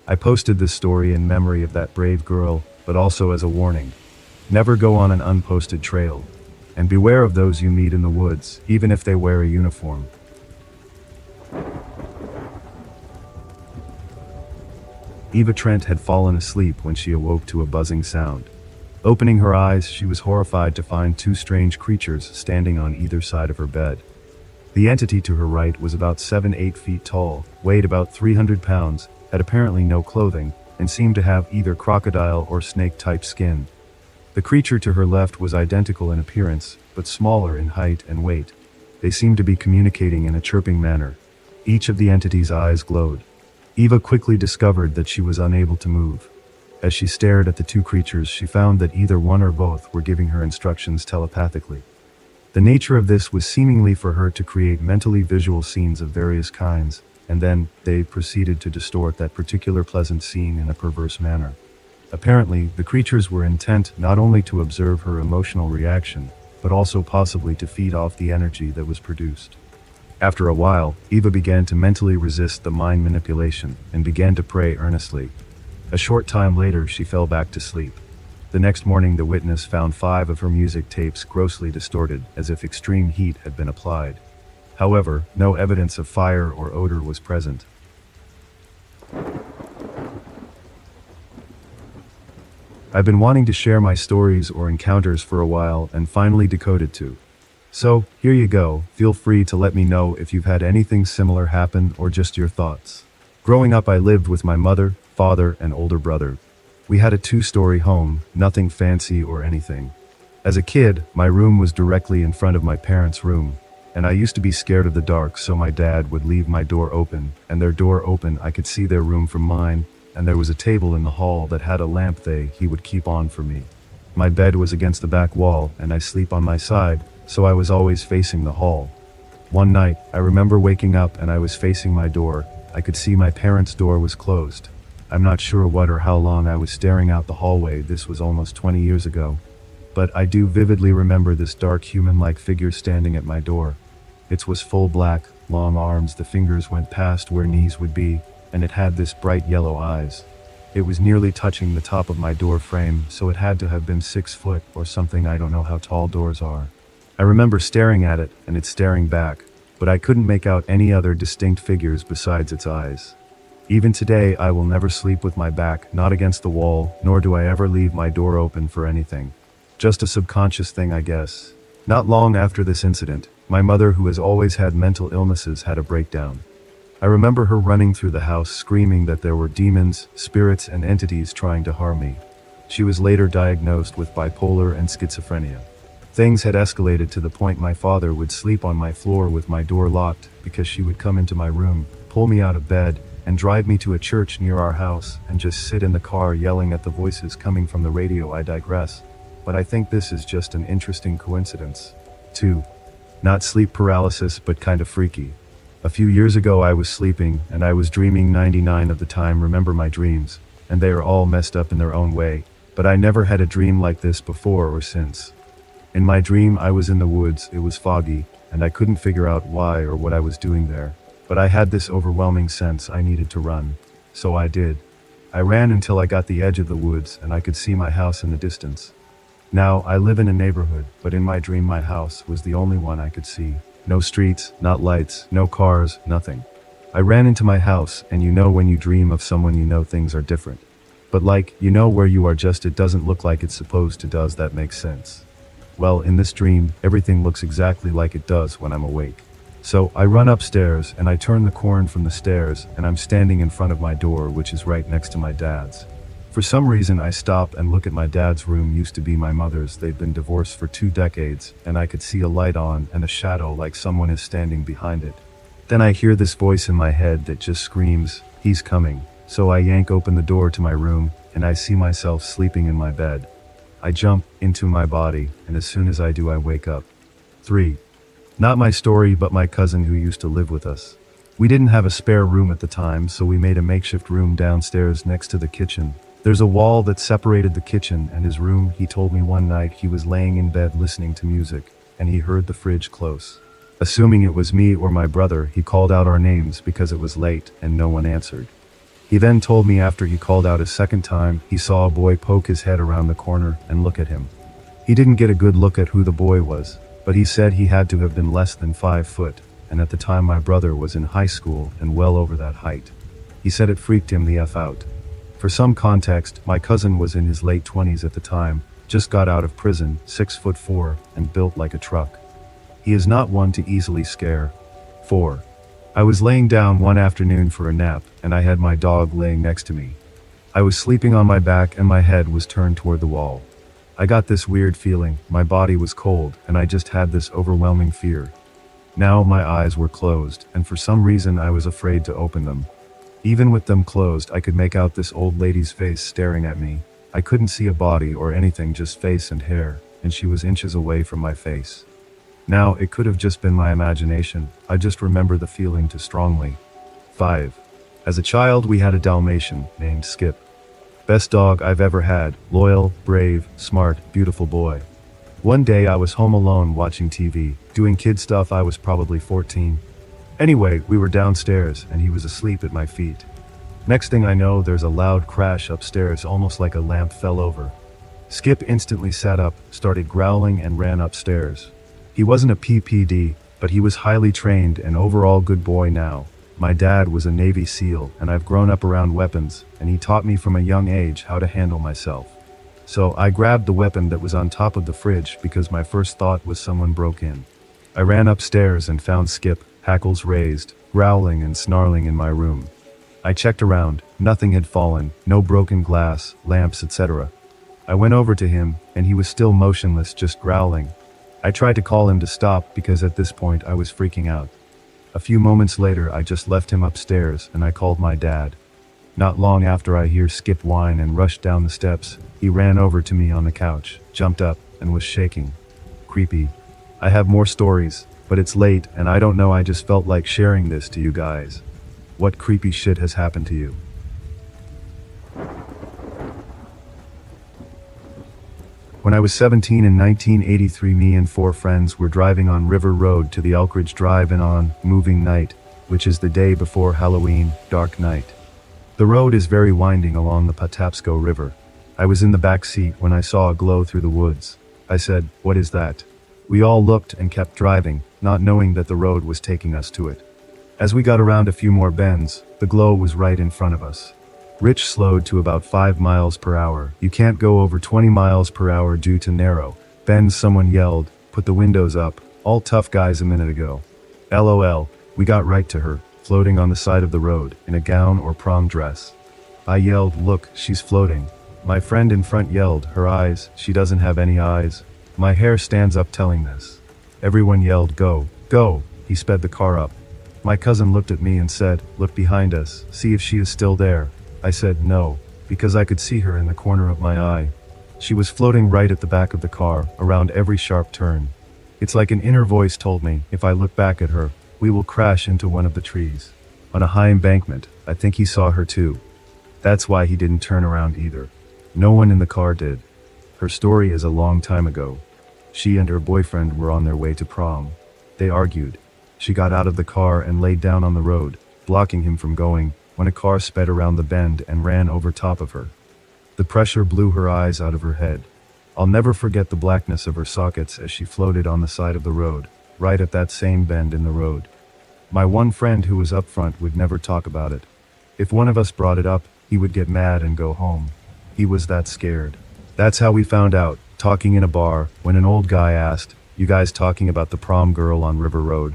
I posted this story in memory of that brave girl, but also as a warning. Never go on an unposted trail. And beware of those you meet in the woods, even if they wear a uniform. Eva Trent had fallen asleep when she awoke to a buzzing sound. Opening her eyes, she was horrified to find two strange creatures standing on either side of her bed. The entity to her right was about 7-8 feet tall, weighed about 300 pounds, had apparently no clothing, and seemed to have either crocodile or snake-type skin. The creature to her left was identical in appearance, but smaller in height and weight. They seemed to be communicating in a chirping manner. Each of the entity's eyes glowed. Eva quickly discovered that she was unable to move. As she stared at the two creatures, she found that either one or both were giving her instructions telepathically. The nature of this was seemingly for her to create mentally visual scenes of various kinds, and then they proceeded to distort that particular pleasant scene in a perverse manner. Apparently, the creatures were intent not only to observe her emotional reaction, but also possibly to feed off the energy that was produced. After a while, Eva began to mentally resist the mind manipulation and began to pray earnestly. A short time later, she fell back to sleep. The next morning, the witness found 5 of her music tapes grossly distorted, as if extreme heat had been applied. However, no evidence of fire or odor was present. I've been wanting to share my stories or encounters for a while and finally decoded two. So, here you go. Feel free to let me know if you've had anything similar happen or just your thoughts. Growing up, I lived with my mother, father, and older brother. We had a 2-story home, nothing fancy or anything. As a kid, my room was directly in front of my parents' room, and I used to be scared of the dark, so my dad would leave my door open, and their door open I could see their room from mine, and there was a table in the hall that had a lamp he would keep on for me. My bed was against the back wall, and I sleep on my side, so I was always facing the hall. One night, I remember waking up and I was facing my door. I could see my parents' door was closed. I'm not sure what or how long I was staring out the hallway. This was almost 20 years ago. But I do vividly remember this dark human-like figure standing at my door. It was full black, long arms, the fingers went past where knees would be, and it had this bright yellow eyes. It was nearly touching the top of my door frame, so it had to have been 6 foot or something. I don't know how tall doors are. I remember staring at it, and it staring back, but I couldn't make out any other distinct figures besides its eyes. Even today, I will never sleep with my back, not against the wall, nor do I ever leave my door open for anything. Just a subconscious thing, I guess. Not long after this incident, my mother, who has always had mental illnesses, had a breakdown. I remember her running through the house screaming that there were demons, spirits, and entities trying to harm me. She was later diagnosed with bipolar and schizophrenia. Things had escalated to the point my father would sleep on my floor with my door locked because she would come into my room, pull me out of bed, and drive me to a church near our house and just sit in the car yelling at the voices coming from the radio. I digress, but I think this is just an interesting coincidence. 2. Not sleep paralysis, but kind of freaky. A few years ago I was sleeping and I was dreaming 99% of the time. Remember my dreams, and they are all messed up in their own way, but I never had a dream like this before or since. In my dream I was in the woods, it was foggy, and I couldn't figure out why or what I was doing there, but I had this overwhelming sense I needed to run. So I did. I ran until I got the edge of the woods and I could see my house in the distance. Now, I live in a neighborhood, but in my dream my house was the only one I could see. No streets, not lights, no cars, nothing. I ran into my house, and you know when you dream of someone you know things are different. But like, you know where you are just it doesn't look like it's supposed to, does that make sense? Well, in this dream, everything looks exactly like it does when I'm awake. So, I run upstairs, and I turn the corner from the stairs, and I'm standing in front of my door, which is right next to my dad's. For some reason I stop and look at my dad's room. Used to be my mother's. They've been divorced for 2 decades, and I could see a light on and a shadow like someone is standing behind it. Then I hear this voice in my head that just screams, "He's coming." So I yank open the door to my room, and I see myself sleeping in my bed. I jump into my body, and as soon as I do I wake up. 3. Not my story, but my cousin who used to live with us. We didn't have a spare room at the time, so we made a makeshift room downstairs next to the kitchen. There's a wall that separated the kitchen and his room. He told me one night he was laying in bed listening to music, and he heard the fridge close. Assuming it was me or my brother, he called out our names because it was late and no one answered. He then told me after he called out a second time, he saw a boy poke his head around the corner and look at him. He didn't get a good look at who the boy was, but he said he had to have been less than 5 foot, and at the time my brother was in high school and well over that height. He said it freaked him the F out. For some context, my cousin was in his late 20s at the time, just got out of prison, 6'4", and built like a truck. He is not one to easily scare. 4. I was laying down one afternoon for a nap, and I had my dog laying next to me. I was sleeping on my back and my head was turned toward the wall. I got this weird feeling, my body was cold, and I just had this overwhelming fear. Now my eyes were closed, and for some reason I was afraid to open them. Even with them closed, I could make out this old lady's face staring at me. I couldn't see a body or anything, just face and hair, and she was inches away from my face. Now, it could have just been my imagination, I just remember the feeling too strongly. 5. As a child we had a Dalmatian, named Skip. Best dog I've ever had, loyal, brave, smart, beautiful boy. One day I was home alone watching TV, doing kid stuff. I was probably 14. Anyway, we were downstairs, and he was asleep at my feet. Next thing I know, there's a loud crash upstairs, almost like a lamp fell over. Skip instantly sat up, started growling, and ran upstairs. He wasn't a PPD, but he was highly trained and overall good boy now. My dad was a Navy SEAL, and I've grown up around weapons, and he taught me from a young age how to handle myself. So I grabbed the weapon that was on top of the fridge because my first thought was someone broke in. I ran upstairs and found Skip, hackles raised, growling and snarling in my room. I checked around, nothing had fallen, no broken glass, lamps, etc. I went over to him, and he was still motionless, just growling. I tried to call him to stop because at this point I was freaking out. A few moments later I just left him upstairs and I called my dad. Not long after I hear Skip whine and rush down the steps. He ran over to me on the couch, jumped up, and was shaking. Creepy. I have more stories, but it's late and I don't know, I just felt like sharing this to you guys. What creepy shit has happened to you? When I was 17 in 1983, me and 4 friends were driving on River Road to the Elkridge Drive-In on moving night, which is the day before Halloween, dark night. The road is very winding along the Patapsco River. I was in the back seat when I saw a glow through the woods. I said, "What is that?" We all looked and kept driving, not knowing that the road was taking us to it. As we got around a few more bends, the glow was right in front of us. Rich slowed to about 5 miles per hour. You can't go over 20 miles per hour due to narrow bends. Someone yelled, "Put the windows up, all tough guys a minute ago." LOL, we got right to her, floating on the side of the road, in a gown or prom dress. I yelled, "Look, she's floating." My friend in front yelled, "Her eyes, she doesn't have any eyes." My hair stands up telling this. Everyone yelled, "Go, go." He sped the car up. My cousin looked at me and said, "Look behind us, see if she is still there." I said no, because I could see her in the corner of my eye. She was floating right at the back of the car, around every sharp turn. It's like an inner voice told me, if I look back at her, we will crash into one of the trees. On a high embankment, I think he saw her too. That's why he didn't turn around either. No one in the car did. Her story is a long time ago. She and her boyfriend were on their way to prom. They argued. She got out of the car and laid down on the road, blocking him from going, when a car sped around the bend and ran over top of her. The pressure blew her eyes out of her head. I'll never forget the blackness of her sockets as she floated on the side of the road, right at that same bend in the road. My one friend who was up front would never talk about it. If one of us brought it up, he would get mad and go home. He was that scared. That's how we found out, talking in a bar, when an old guy asked, "You guys talking about the prom girl on River Road?"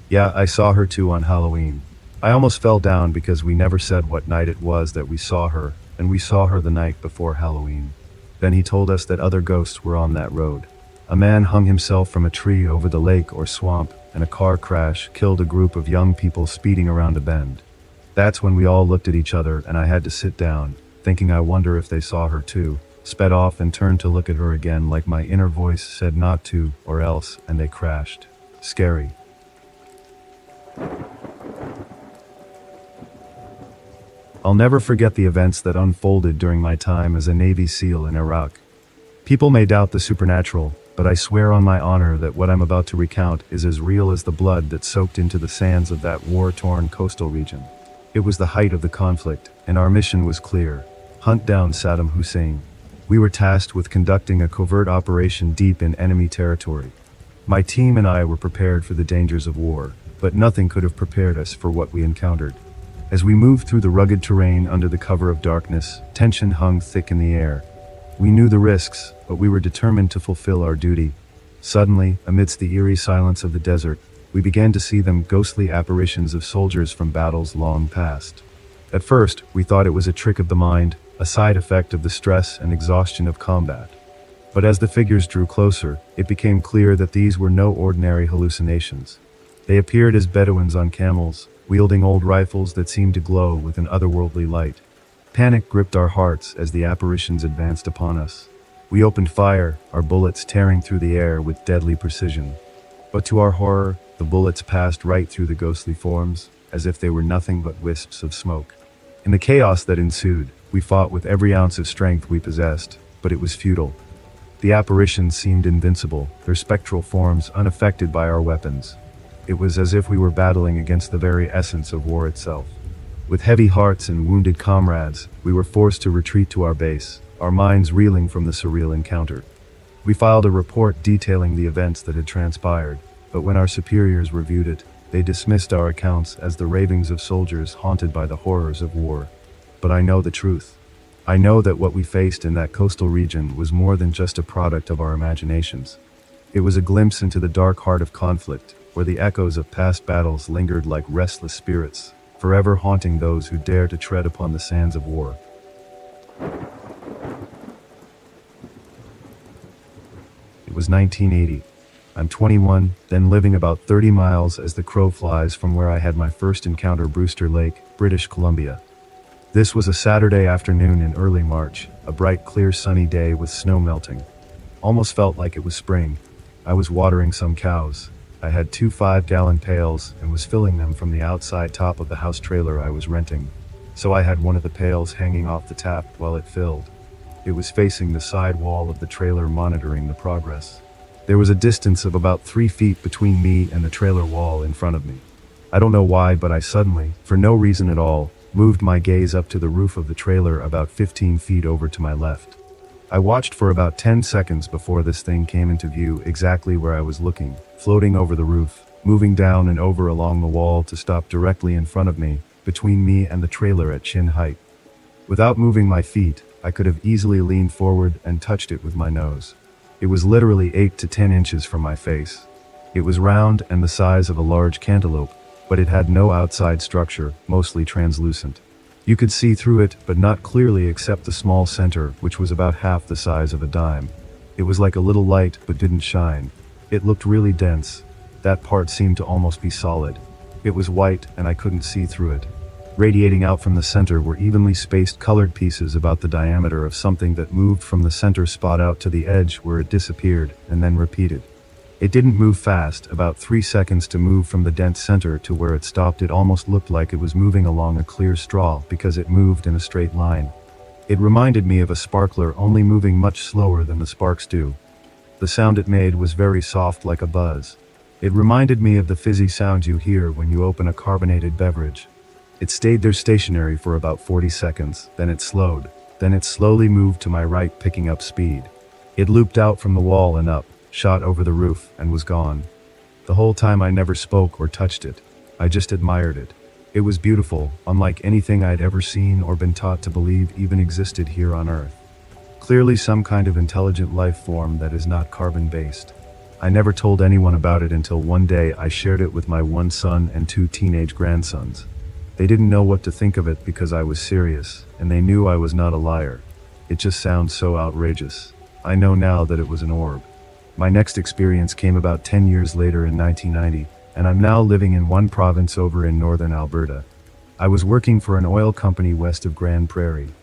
"Yeah, I saw her too on Halloween." I almost fell down because we never said what night it was that we saw her, and we saw her the night before Halloween. Then he told us that other ghosts were on that road. A man hung himself from a tree over the lake or swamp, and a car crash killed a group of young people speeding around a bend. That's when we all looked at each other and I had to sit down, thinking I wonder if they saw her too, sped off and turned to look at her again like my inner voice said not to, or else, and they crashed. Scary. I'll never forget the events that unfolded during my time as a Navy SEAL in Iraq. People may doubt the supernatural, but I swear on my honor that what I'm about to recount is as real as the blood that soaked into the sands of that war-torn coastal region. It was the height of the conflict, and our mission was clear: hunt down Saddam Hussein. We were tasked with conducting a covert operation deep in enemy territory. My team and I were prepared for the dangers of war, but nothing could have prepared us for what we encountered. As we moved through the rugged terrain under the cover of darkness, tension hung thick in the air. We knew the risks, but we were determined to fulfill our duty. Suddenly, amidst the eerie silence of the desert, we began to see them ghostly apparitions of soldiers from battles long past. At first, we thought it was a trick of the mind, a side effect of the stress and exhaustion of combat. But as the figures drew closer, it became clear that these were no ordinary hallucinations. They appeared as Bedouins on camels, wielding old rifles that seemed to glow with an otherworldly light. Panic gripped our hearts as the apparitions advanced upon us. We opened fire, our bullets tearing through the air with deadly precision. But to our horror, the bullets passed right through the ghostly forms, as if they were nothing but wisps of smoke. In the chaos that ensued, we fought with every ounce of strength we possessed, but it was futile. The apparitions seemed invincible, their spectral forms unaffected by our weapons. It was as if we were battling against the very essence of war itself. With heavy hearts and wounded comrades, we were forced to retreat to our base, our minds reeling from the surreal encounter. We filed a report detailing the events that had transpired, but when our superiors reviewed it, they dismissed our accounts as the ravings of soldiers haunted by the horrors of war. But I know the truth. I know that what we faced in that coastal region was more than just a product of our imaginations. It was a glimpse into the dark heart of conflict, where the echoes of past battles lingered like restless spirits, forever haunting those who dare to tread upon the sands of war. It was 1980. I'm 21, then living about 30 miles as the crow flies from where I had my first encounter, Brewster Lake, British Columbia. This was a Saturday afternoon in early March, a bright, clear, sunny day with snow melting. Almost felt like it was spring. I was watering some cows. I had 2 5-gallon pails and was filling them from the outside top of the house trailer I was renting. So I had one of the pails hanging off the tap while it filled. It was facing the side wall of the trailer, monitoring the progress. There was a distance of about 3 feet between me and the trailer wall in front of me. I don't know why, but I suddenly, for no reason at all, moved my gaze up to the roof of the trailer about 15 feet over to my left. I watched for about 10 seconds before this thing came into view exactly where I was looking, floating over the roof, moving down and over along the wall to stop directly in front of me, between me and the trailer at chin height. Without moving my feet, I could have easily leaned forward and touched it with my nose. It was literally 8 to 10 inches from my face. It was round and the size of a large cantaloupe, but it had no outside structure, mostly translucent. You could see through it, but not clearly except the small center, which was about half the size of a dime. It was like a little light, but didn't shine. It looked really dense. That part seemed to almost be solid. It was white, and I couldn't see through it. Radiating out from the center were evenly spaced colored pieces about the diameter of something that moved from the center spot out to the edge where it disappeared, and then repeated. It didn't move fast, about 3 seconds to move from the dense center to where it stopped. It almost looked like it was moving along a clear straw because it moved in a straight line. It reminded me of a sparkler, only moving much slower than the sparks do. The sound it made was very soft, like a buzz. It reminded me of the fizzy sound you hear when you open a carbonated beverage. It stayed there stationary for about 40 seconds, then it slowed. Then it slowly moved to my right, picking up speed. It looped out from the wall and up, shot over the roof, and was gone. The whole time I never spoke or touched it. I just admired it. It was beautiful, unlike anything I'd ever seen or been taught to believe even existed here on Earth. Clearly some kind of intelligent life form that is not carbon-based. I never told anyone about it until one day I shared it with my one son and two teenage grandsons. They didn't know what to think of it because I was serious, and they knew I was not a liar. It just sounds so outrageous. I know now that it was an orb. My next experience came about 10 years later in 1990, and I'm now living in one province over in northern Alberta. I was working for an oil company west of Grand Prairie.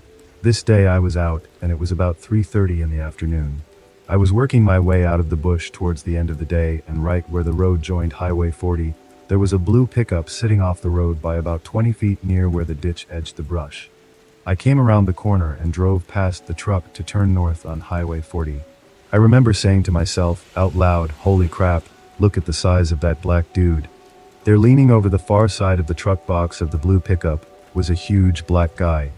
This day I was out, and it was about 3:30 in the afternoon. I was working my way out of the bush towards the end of the day, and right where the road joined Highway 40, there was a blue pickup sitting off the road by about 20 feet near where the ditch edged the brush. I came around the corner and drove past the truck to turn north on Highway 40. I remember saying to myself, out loud, "Holy crap, look at the size of that black dude." There, leaning over the far side of the truck box of the blue pickup, was a huge black guy.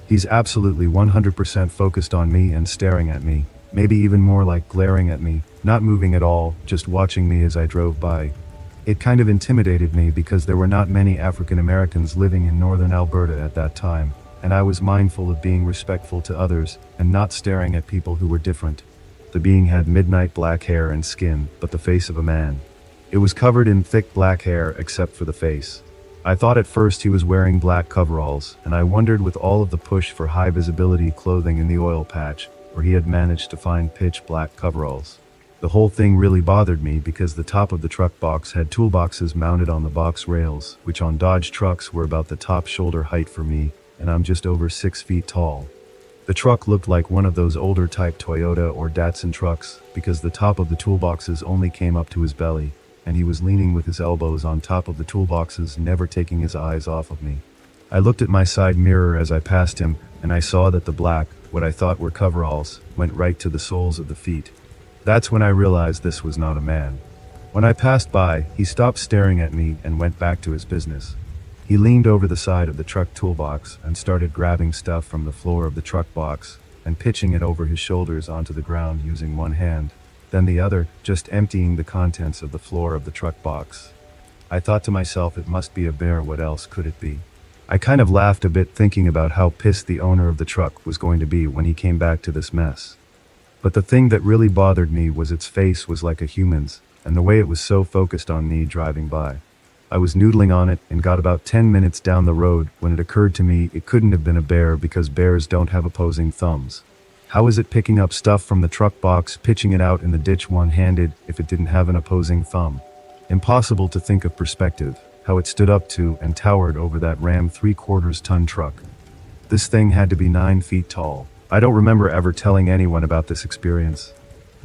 He's absolutely 100% focused on me and staring at me, maybe even more like glaring at me, not moving at all, just watching me as I drove by. It kind of intimidated me because there were not many African Americans living in northern Alberta at that time, and I was mindful of being respectful to others and not staring at people who were different. The being had midnight black hair and skin, but the face of a man. It was covered in thick black hair except for the face. I thought at first he was wearing black coveralls, and I wondered, with all of the push for high visibility clothing in the oil patch, where he had managed to find pitch black coveralls. The whole thing really bothered me because the top of the truck box had toolboxes mounted on the box rails, which on Dodge trucks were about the top shoulder height for me, and I'm just over 6 feet tall. The truck looked like one of those older type Toyota or Datsun trucks because the top of the toolboxes only came up to his belly, and he was leaning with his elbows on top of the toolboxes, never taking his eyes off of me. I looked at my side mirror as I passed him, and I saw that the black, what I thought were coveralls, went right to the soles of the feet. That's when I realized this was not a man. When I passed by, he stopped staring at me and went back to his business. He leaned over the side of the truck toolbox and started grabbing stuff from the floor of the truck box and pitching it over his shoulders onto the ground using one hand, then the other, just emptying the contents of the floor of the truck box. I thought to myself, it must be a bear, what else could it be? I kind of laughed a bit, thinking about how pissed the owner of the truck was going to be when he came back to this mess. But the thing that really bothered me was its face was like a human's, and the way it was so focused on me driving by. I was noodling on it and got about 10 minutes down the road when it occurred to me it couldn't have been a bear because bears don't have opposing thumbs. How is it picking up stuff from the truck box, pitching it out in the ditch one-handed if it didn't have an opposing thumb? Impossible to think of perspective, how it stood up to and towered over that Ram 3/4-ton truck. This thing had to be 9 feet tall. I don't remember ever telling anyone about this experience.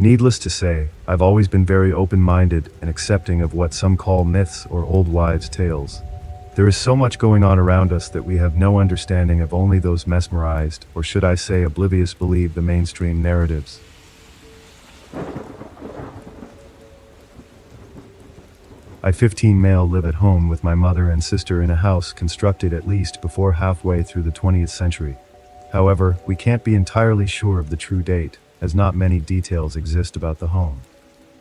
Needless to say, I've always been very open-minded and accepting of what some call myths or old wives' tales. There is so much going on around us that we have no understanding of. Only those mesmerized, or should I say oblivious, believe the mainstream narratives. I, 15 male, live at home with my mother and sister in a house constructed at least before halfway through the 20th century. However, we can't be entirely sure of the true date, as not many details exist about the home.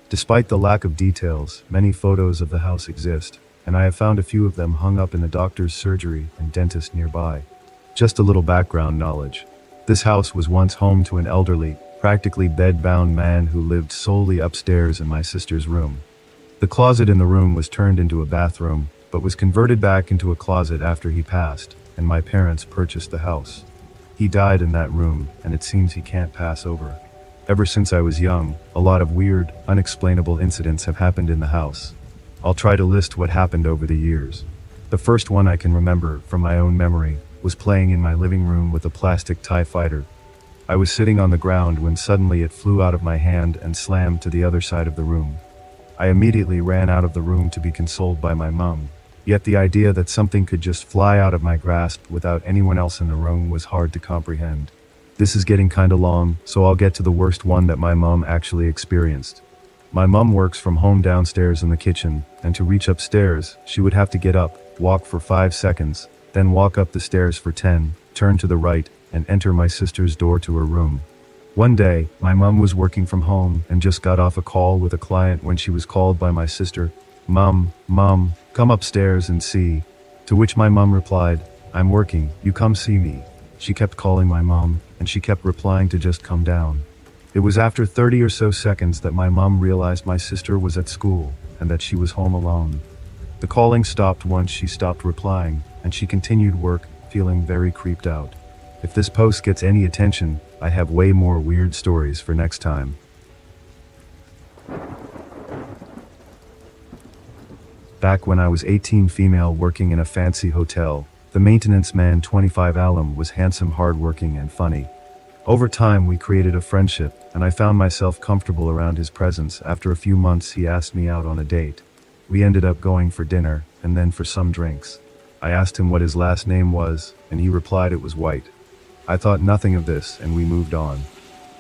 Despite the lack of details, many photos of the house exist, and I have found a few of them hung up in the doctor's surgery and dentist nearby. Just a little background knowledge. This house was once home to an elderly, practically bed-bound man who lived solely upstairs in my sister's room. The closet in the room was turned into a bathroom, but was converted back into a closet after he passed, and my parents purchased the house. He died in that room, and it seems he can't pass over. Ever since I was young, a lot of weird, unexplainable incidents have happened in the house. I'll try to list what happened over the years. The first one I can remember, from my own memory, was playing in my living room with a plastic TIE fighter. I was sitting on the ground when suddenly it flew out of my hand and slammed to the other side of the room. I immediately ran out of the room to be consoled by my mom, yet the idea that something could just fly out of my grasp without anyone else in the room was hard to comprehend. This is getting kinda long, so I'll get to the worst one that my mom actually experienced. My mom works from home downstairs in the kitchen, and to reach upstairs, she would have to get up, walk for 5 seconds, then walk up the stairs for 10, turn to the right, and enter my sister's door to her room. One day, my mom was working from home and just got off a call with a client when she was called by my sister. Mom, Come upstairs and see. To which my mom replied, I'm working, you come see me. She kept calling my mom, and she kept replying to just come down. It was after 30 or so seconds that my mom realized my sister was at school, and that she was home alone. The calling stopped once she stopped replying, and she continued work, feeling very creeped out. If this post gets any attention, I have way more weird stories for next time. Back when I was 18 female working in a fancy hotel, the maintenance man 25 alum was handsome, hardworking, and funny. Over time we created a friendship, and I found myself comfortable around his presence. After a few months he asked me out on a date. We ended up going for dinner, and then for some drinks. I asked him what his last name was, and he replied it was White. I thought nothing of this, and we moved on.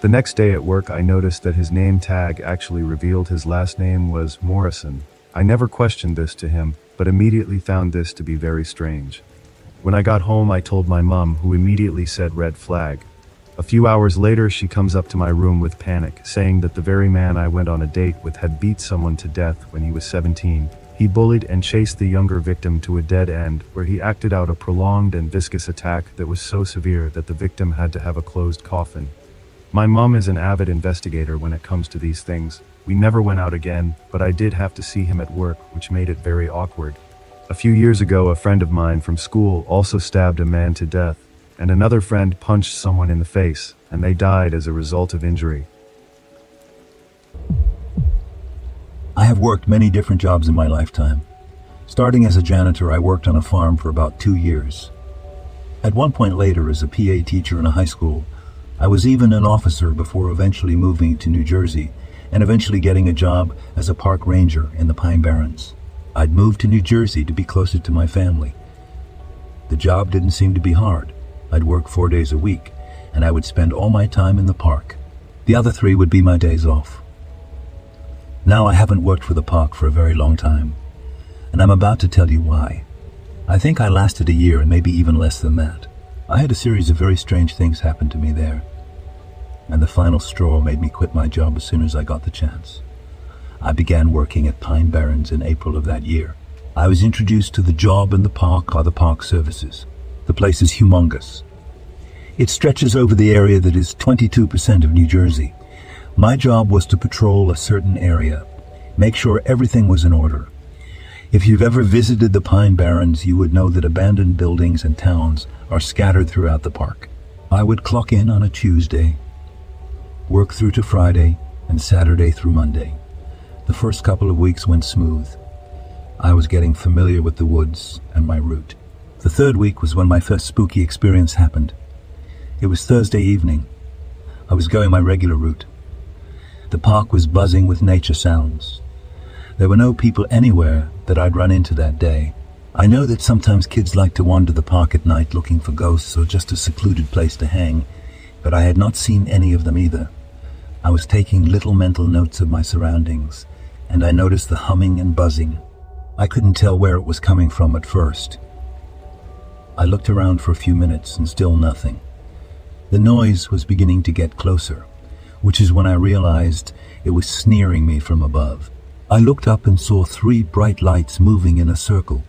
The next day at work I noticed that his name tag actually revealed his last name was Morrison. I never questioned this to him, but immediately found this to be very strange. When I got home I told my mom, who immediately said red flag. A few hours later she comes up to my room with panic, saying that the very man I went on a date with had beat someone to death when he was 17. He bullied and chased the younger victim to a dead end, where he acted out a prolonged and viscous attack that was so severe that the victim had to have a closed coffin. My mom is an avid investigator when it comes to these things. We never went out again, but I did have to see him at work, which made it very awkward. A few years ago, a friend of mine from school also stabbed a man to death, and another friend punched someone in the face, and they died as a result of injury. I have worked many different jobs in my lifetime. Starting as a janitor, I worked on a farm for about 2 years. At one point later, as a PA teacher in a high school, I was even an officer before eventually moving to New Jersey and eventually getting a job as a park ranger in the Pine Barrens. I'd moved to New Jersey to be closer to my family. The job didn't seem to be hard. I'd work 4 days a week, and I would spend all my time in the park. The other 3 would be my days off. Now I haven't worked for the park for a very long time, and I'm about to tell you why. I think I lasted a year and maybe even less than that. I had a series of very strange things happen to me there, and the final straw made me quit my job as soon as I got the chance. I began working at Pine Barrens in April of that year. I was introduced to the job and the park by the park services. The place is humongous. It stretches over the area that is 22% of New Jersey. My job was to patrol a certain area, make sure everything was in order. If you've ever visited the Pine Barrens, you would know that abandoned buildings and towns are scattered throughout the park. I would clock in on a Tuesday, work through to Friday, and Saturday through Monday. The first couple of weeks went smooth. I was getting familiar with the woods and my route. The third week was when my first spooky experience happened. It was Thursday evening. I was going my regular route. The park was buzzing with nature sounds. There were no people anywhere that I'd run into that day. I know that sometimes kids like to wander the park at night looking for ghosts or just a secluded place to hang, but I had not seen any of them either. I was taking little mental notes of my surroundings, and I noticed the humming and buzzing. I couldn't tell where it was coming from at first. I looked around for a few minutes and still nothing. The noise was beginning to get closer, which is when I realized it was sneering me from above. I looked up and saw 3 bright lights moving in a circle,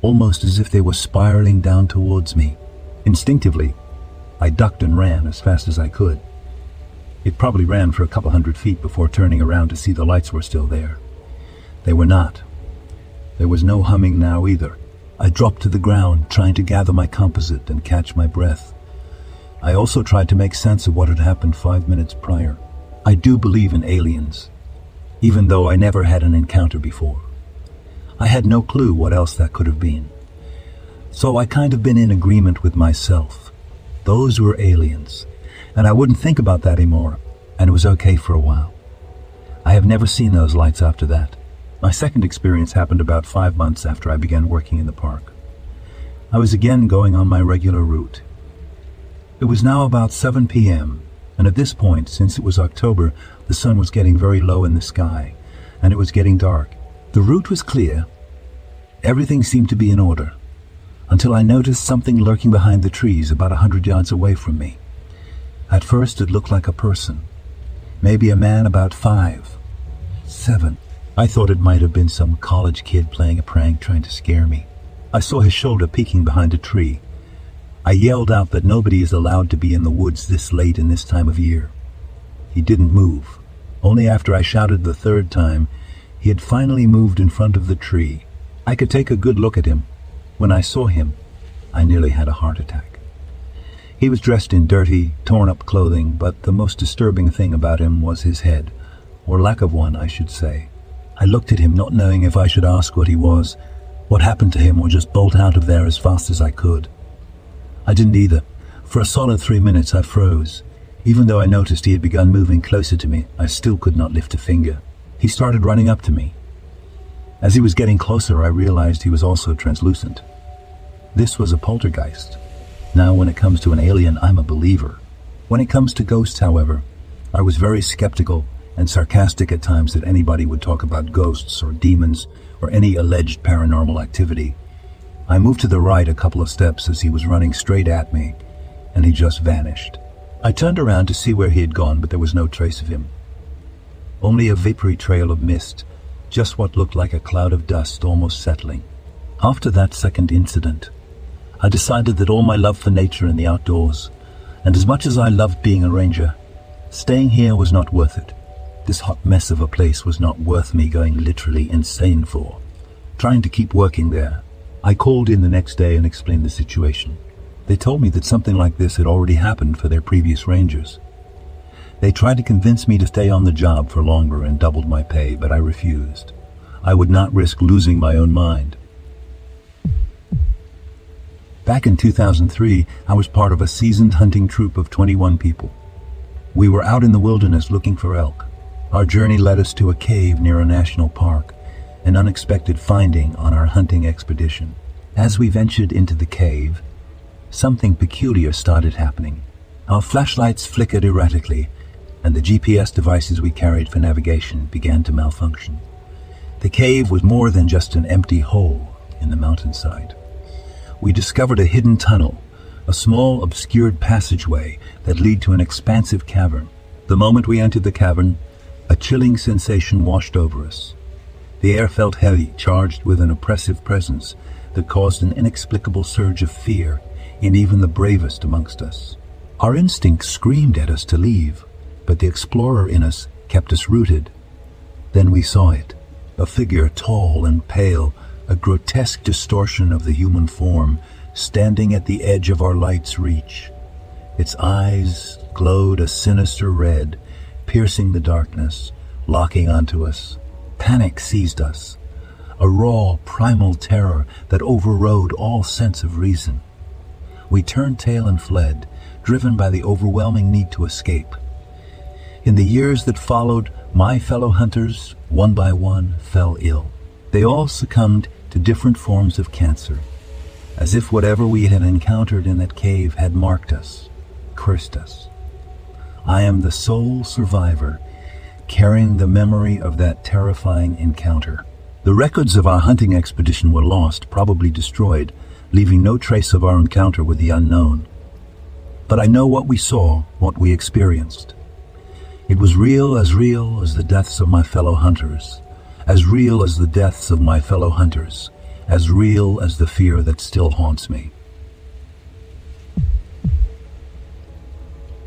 almost as if they were spiraling down towards me. Instinctively, I ducked and ran as fast as I could. It probably ran for a couple 100 feet before turning around to see the lights were still there. They were not. There was no humming now either. I dropped to the ground, trying to gather my composite and catch my breath. I also tried to make sense of what had happened 5 minutes prior. I do believe in aliens, even though I never had an encounter before. I had no clue what else that could have been. So I kind of been in agreement with myself. Those were aliens, and I wouldn't think about that anymore, and it was okay for a while. I have never seen those lights after that. My second experience happened about 5 months after I began working in the park. I was again going on my regular route. It was now about 7 p.m., and at this point, since it was October, the sun was getting very low in the sky, and it was getting dark. The route was clear. Everything seemed to be in order, until I noticed something lurking behind the trees about 100 yards away from me. At first it looked like a person, maybe a man about 5, 7. I thought it might have been some college kid playing a prank trying to scare me. I saw his shoulder peeking behind a tree. I yelled out that nobody is allowed to be in the woods this late in this time of year. He didn't move. Only after I shouted the third time, he had finally moved in front of the tree. I could take a good look at him. When I saw him, I nearly had a heart attack. He was dressed in dirty, torn-up clothing, but the most disturbing thing about him was his head, or lack of one, I should say. I looked at him, not knowing if I should ask what he was, what happened to him, or just bolt out of there as fast as I could. I didn't either. For a solid 3 minutes I froze. Even though I noticed he had begun moving closer to me, I still could not lift a finger. He started running up to me. As he was getting closer, I realized he was also translucent. This was a poltergeist. Now, when it comes to an alien, I'm a believer. When it comes to ghosts, however, I was very skeptical and sarcastic at times that anybody would talk about ghosts or demons or any alleged paranormal activity. I moved to the right a couple of steps as he was running straight at me, and he just vanished. I turned around to see where he had gone, but there was no trace of him. Only a vapory trail of mist, just what looked like a cloud of dust almost settling. After that second incident, I decided that all my love for nature and the outdoors, and as much as I loved being a ranger, staying here was not worth it. This hot mess of a place was not worth me going literally insane for. Trying to keep working there, I called in the next day and explained the situation. They told me that something like this had already happened for their previous rangers. They tried to convince me to stay on the job for longer and doubled my pay, but I refused. I would not risk losing my own mind. Back in 2003, I was part of a seasoned hunting troop of 21 people. We were out in the wilderness looking for elk. Our journey led us to a cave near a national park, an unexpected finding on our hunting expedition. As we ventured into the cave, something peculiar started happening. Our flashlights flickered erratically, and the GPS devices we carried for navigation began to malfunction. The cave was more than just an empty hole in the mountainside. We discovered a hidden tunnel, a small obscured passageway that led to an expansive cavern. The moment we entered the cavern, a chilling sensation washed over us. The air felt heavy, charged with an oppressive presence that caused an inexplicable surge of fear in even the bravest amongst us. Our instincts screamed at us to leave, but the explorer in us kept us rooted. Then we saw it, a figure tall and pale, a grotesque distortion of the human form, standing at the edge of our light's reach. Its eyes glowed a sinister red, piercing the darkness, locking onto us. Panic seized us, a raw, primal terror that overrode all sense of reason. We turned tail and fled, driven by the overwhelming need to escape. In the years that followed, my fellow hunters, one by one, fell ill. They all succumbed to different forms of cancer, as if whatever we had encountered in that cave had marked us, cursed us. I am the sole survivor, carrying the memory of that terrifying encounter. The records of our hunting expedition were lost, probably destroyed, leaving no trace of our encounter with the unknown. But I know what we saw, what we experienced. It was real as the deaths of my fellow hunters, as real as the deaths of my fellow hunters, as real as the fear that still haunts me.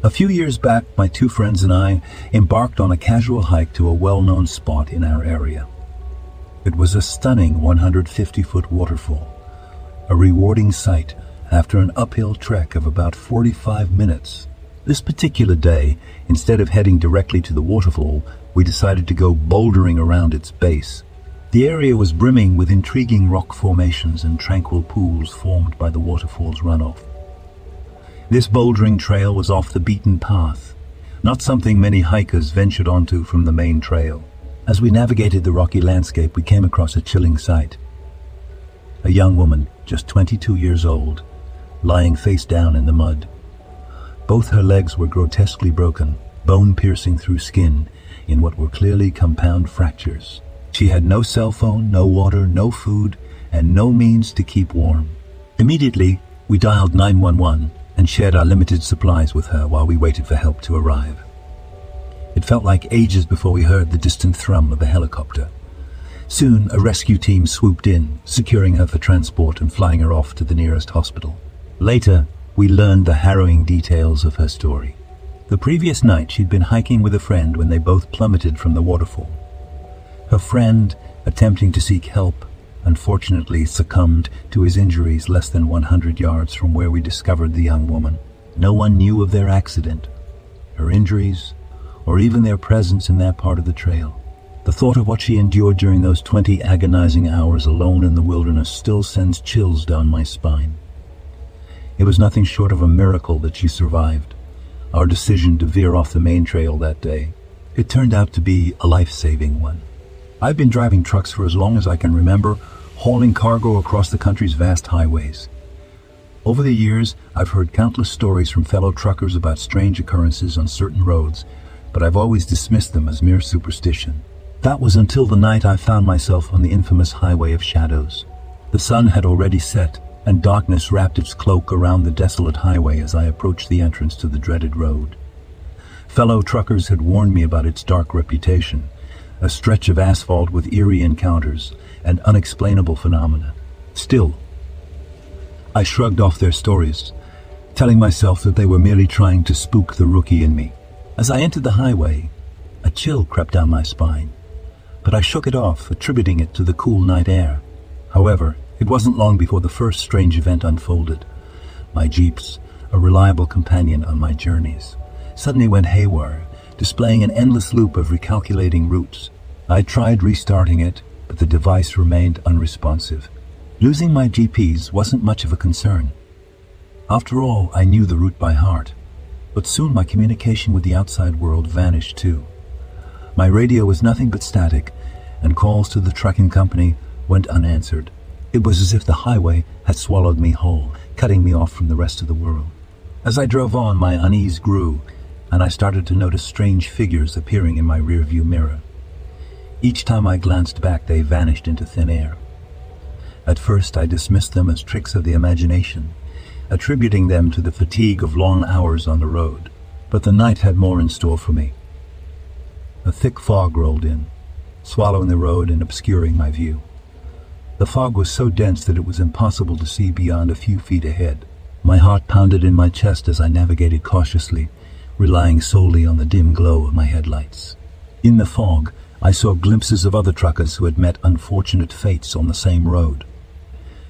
A few years back, my two friends and I embarked on a casual hike to a well-known spot in our area. It was a stunning 150-foot waterfall, a rewarding sight after an uphill trek of about 45 minutes. This particular day, instead of heading directly to the waterfall, we decided to go bouldering around its base. The area was brimming with intriguing rock formations and tranquil pools formed by the waterfall's runoff. This bouldering trail was off the beaten path, not something many hikers ventured onto from the main trail. As we navigated the rocky landscape, we came across a chilling sight. A young woman, just 22 years old, lying face down in the mud. Both her legs were grotesquely broken, bone piercing through skin in what were clearly compound fractures. She had no cell phone, no water, no food, and no means to keep warm. Immediately, we dialed 911 and shared our limited supplies with her while we waited for help to arrive. It felt like ages before we heard the distant thrum of a helicopter, Soon, a rescue team swooped in, securing her for transport and flying her off to the nearest hospital. Later, we learned the harrowing details of her story. The previous night, she'd been hiking with a friend when they both plummeted from the waterfall. Her friend, attempting to seek help, unfortunately succumbed to his injuries less than 100 yards from where we discovered the young woman. No one knew of their accident, her injuries, or even their presence in that part of the trail. The thought of what she endured during those 20 agonizing hours alone in the wilderness still sends chills down my spine. It was nothing short of a miracle that she survived. Our decision to veer off the main trail that day, it turned out to be a life-saving one. I've been driving trucks for as long as I can remember, hauling cargo across the country's vast highways. Over the years, I've heard countless stories from fellow truckers about strange occurrences on certain roads, but I've always dismissed them as mere superstition. That was until the night I found myself on the infamous Highway of Shadows. The sun had already set, and darkness wrapped its cloak around the desolate highway as I approached the entrance to the dreaded road. Fellow truckers had warned me about its dark reputation, a stretch of asphalt with eerie encounters and unexplainable phenomena. Still, I shrugged off their stories, telling myself that they were merely trying to spook the rookie in me. As I entered the highway, a chill crept down my spine, but I shook it off, attributing it to the cool night air. However, it wasn't long before the first strange event unfolded. My Jeeps, a reliable companion on my journeys, suddenly went haywire, displaying an endless loop of recalculating routes. I tried restarting it, but the device remained unresponsive. Losing my GPS wasn't much of a concern. After all, I knew the route by heart. But soon my communication with the outside world vanished too. My radio was nothing but static, and calls to the trucking company went unanswered. It was as if the highway had swallowed me whole, cutting me off from the rest of the world. As I drove on, my unease grew, and I started to notice strange figures appearing in my rearview mirror. Each time I glanced back, they vanished into thin air. At first, I dismissed them as tricks of the imagination, attributing them to the fatigue of long hours on the road. But the night had more in store for me. A thick fog rolled in, swallowing the road and obscuring my view. The fog was so dense that it was impossible to see beyond a few feet ahead. My heart pounded in my chest as I navigated cautiously, relying solely on the dim glow of my headlights. In the fog, I saw glimpses of other truckers who had met unfortunate fates on the same road.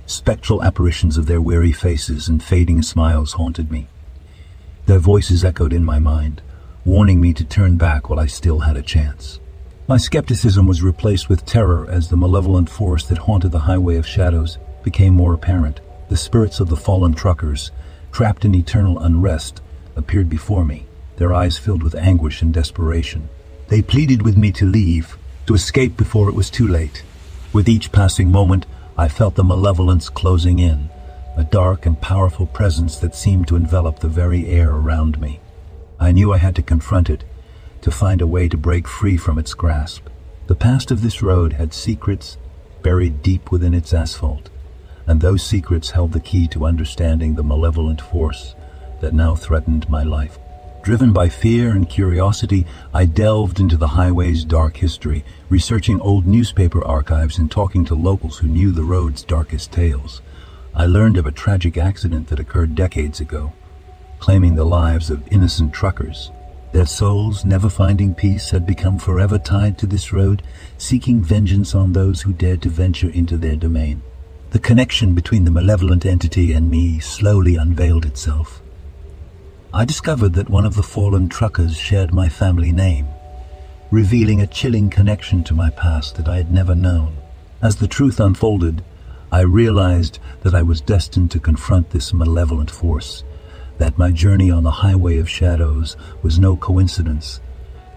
Spectral apparitions of their weary faces and fading smiles haunted me. Their voices echoed in my mind, warning me to turn back while I still had a chance. My skepticism was replaced with terror as the malevolent force that haunted the Highway of Shadows became more apparent. The spirits of the fallen truckers, trapped in eternal unrest, appeared before me, their eyes filled with anguish and desperation. They pleaded with me to leave, to escape before it was too late. With each passing moment, I felt the malevolence closing in, a dark and powerful presence that seemed to envelop the very air around me. I knew I had to confront it, to find a way to break free from its grasp. The past of this road had secrets buried deep within its asphalt, and those secrets held the key to understanding the malevolent force that now threatened my life. Driven by fear and curiosity, I delved into the highway's dark history, researching old newspaper archives and talking to locals who knew the road's darkest tales. I learned of a tragic accident that occurred decades ago, claiming the lives of innocent truckers. Their souls, never finding peace, had become forever tied to this road, seeking vengeance on those who dared to venture into their domain. The connection between the malevolent entity and me slowly unveiled itself. I discovered that one of the fallen truckers shared my family name, revealing a chilling connection to my past that I had never known. As the truth unfolded, I realized that I was destined to confront this malevolent force, that my journey on the Highway of Shadows was no coincidence,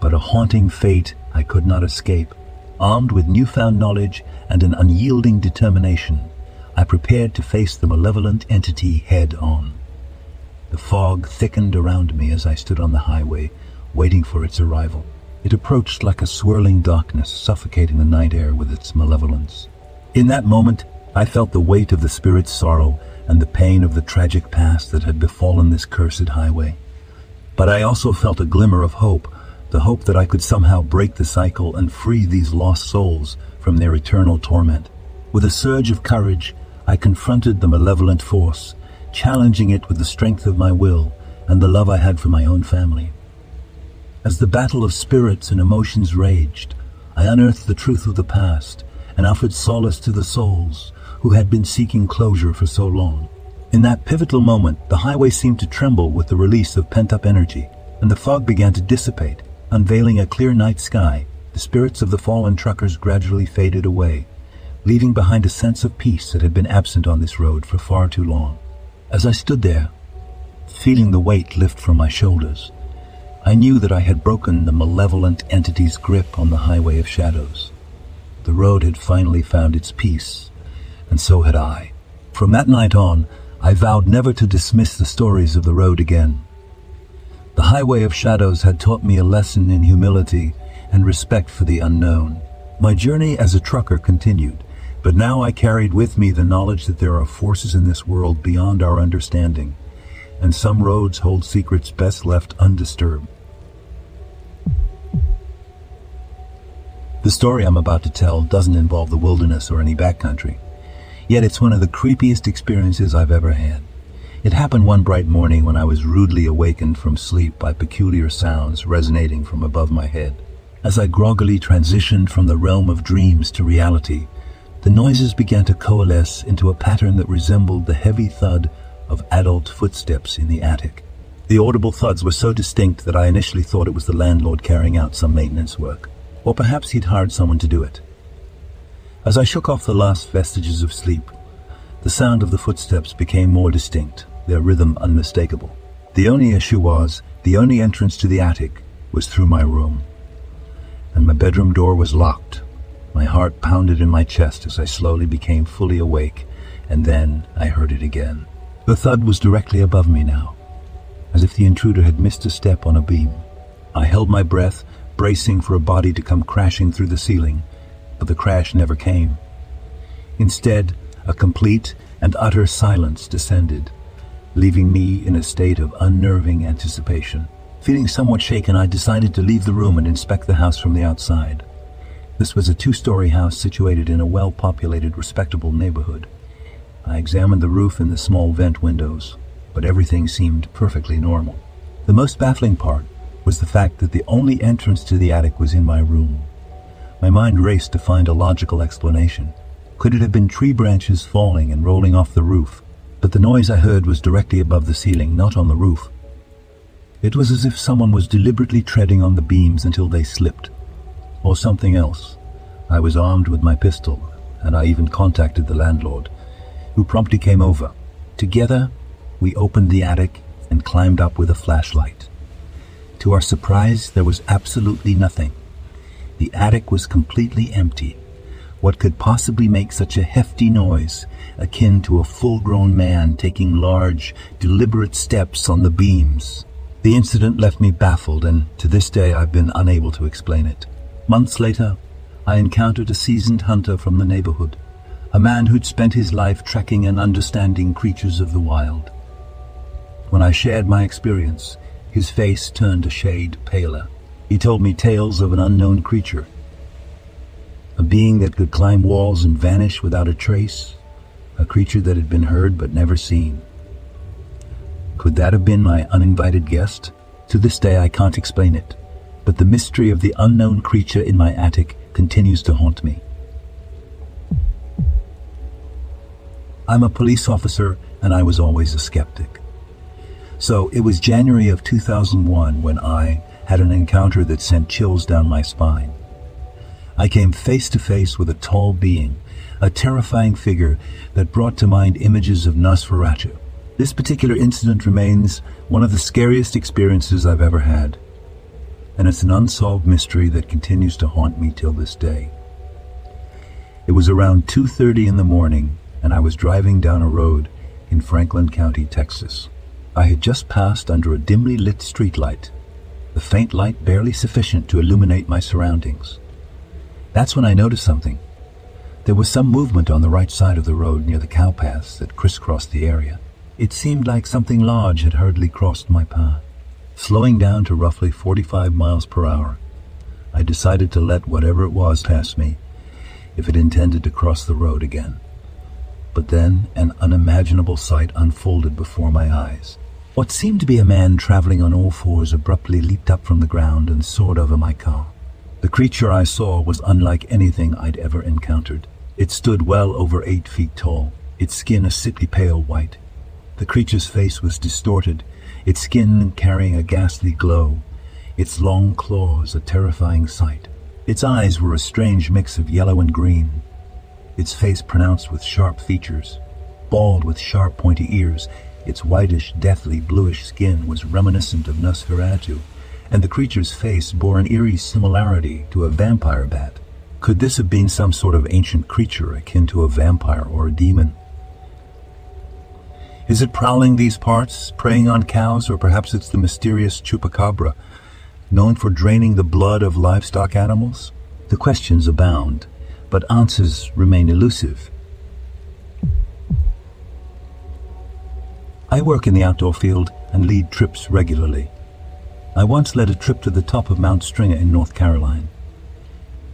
but a haunting fate I could not escape. Armed with newfound knowledge and an unyielding determination, I prepared to face the malevolent entity head-on. The fog thickened around me as I stood on the highway, waiting for its arrival. It approached like a swirling darkness, suffocating the night air with its malevolence. In that moment, I felt the weight of the spirit's sorrow and the pain of the tragic past that had befallen this cursed highway. But I also felt a glimmer of hope, the hope that I could somehow break the cycle and free these lost souls from their eternal torment. With a surge of courage, I confronted the malevolent force, challenging it with the strength of my will and the love I had for my own family. As the battle of spirits and emotions raged, I unearthed the truth of the past and offered solace to the souls who had been seeking closure for so long. In that pivotal moment, the highway seemed to tremble with the release of pent-up energy, and the fog began to dissipate, unveiling a clear night sky. The spirits of the fallen truckers gradually faded away, leaving behind a sense of peace that had been absent on this road for far too long. As I stood there, feeling the weight lift from my shoulders, I knew that I had broken the malevolent entity's grip on the highway of shadows. The road had finally found its peace, and so had I. From that night on, I vowed never to dismiss the stories of the road again. The highway of shadows had taught me a lesson in humility and respect for the unknown. My journey as a trucker continued, but now I carried with me the knowledge that there are forces in this world beyond our understanding, and some roads hold secrets best left undisturbed. The story I'm about to tell doesn't involve the wilderness or any backcountry, yet it's one of the creepiest experiences I've ever had. It happened one bright morning when I was rudely awakened from sleep by peculiar sounds resonating from above my head. As I groggily transitioned from the realm of dreams to reality, the noises began to coalesce into a pattern that resembled the heavy thud of adult footsteps in the attic. The audible thuds were so distinct that I initially thought it was the landlord carrying out some maintenance work, or perhaps he'd hired someone to do it. As I shook off the last vestiges of sleep, the sound of the footsteps became more distinct, their rhythm unmistakable. The only issue was, the only entrance to the attic was through my room, and my bedroom door was locked. My heart pounded in my chest as I slowly became fully awake, and then I heard it again. The thud was directly above me now, as if the intruder had missed a step on a beam. I held my breath, bracing for a body to come crashing through the ceiling, but the crash never came. Instead, a complete and utter silence descended, leaving me in a state of unnerving anticipation. Feeling somewhat shaken, I decided to leave the room and inspect the house from the outside. This was a two-story house situated in a well-populated, respectable neighborhood. I examined the roof and the small vent windows, but everything seemed perfectly normal. The most baffling part was the fact that the only entrance to the attic was in my room. My mind raced to find a logical explanation. Could it have been tree branches falling and rolling off the roof? But the noise I heard was directly above the ceiling, not on the roof. It was as if someone was deliberately treading on the beams until they slipped. Or something else. I was armed with my pistol, and I even contacted the landlord, who promptly came over. Together, we opened the attic and climbed up with a flashlight. To our surprise, there was absolutely nothing. The attic was completely empty. What could possibly make such a hefty noise, akin to a full-grown man taking large, deliberate steps on the beams? The incident left me baffled, and to this day I've been unable to explain it. Months later, I encountered a seasoned hunter from the neighborhood, a man who'd spent his life tracking and understanding creatures of the wild. When I shared my experience, his face turned a shade paler. He told me tales of an unknown creature, a being that could climb walls and vanish without a trace, a creature that had been heard but never seen. Could that have been my uninvited guest? To this day I can't explain it, but the mystery of the unknown creature in my attic continues to haunt me. I'm a police officer, and I was always a skeptic. So it was January of 2001 when I had an encounter that sent chills down my spine. I came face to face with a tall being, a terrifying figure that brought to mind images of Nosferatu. This particular incident remains one of the scariest experiences I've ever had, and it's an unsolved mystery that continues to haunt me till this day. It was around 2:30 in the morning, and I was driving down a road in Franklin County, Texas. I had just passed under a dimly lit streetlight, the faint light barely sufficient to illuminate my surroundings. That's when I noticed something. There was some movement on the right side of the road near the cow paths that crisscrossed the area. It seemed like something large had hurriedly crossed my path. Slowing down to roughly 45 miles per hour, I decided to let whatever it was pass me, if it intended to cross the road again. But then an unimaginable sight unfolded before my eyes. What seemed to be a man traveling on all fours abruptly leaped up from the ground and soared over my car. The creature I saw was unlike anything I'd ever encountered. It stood well over 8 feet tall, its skin a sickly pale white. The creature's face was distorted, its skin carrying a ghastly glow, its long claws a terrifying sight. Its eyes were a strange mix of yellow and green, its face pronounced with sharp features, bald with sharp pointy ears. Its whitish, deathly bluish skin was reminiscent of Nosferatu, and the creature's face bore an eerie similarity to a vampire bat. Could this have been some sort of ancient creature akin to a vampire or a demon? Is it prowling these parts, preying on cows, or perhaps it's the mysterious chupacabra, known for draining the blood of livestock animals? The questions abound, but answers remain elusive. I work in the outdoor field and lead trips regularly. I once led a trip to the top of Mount Stringer in North Carolina.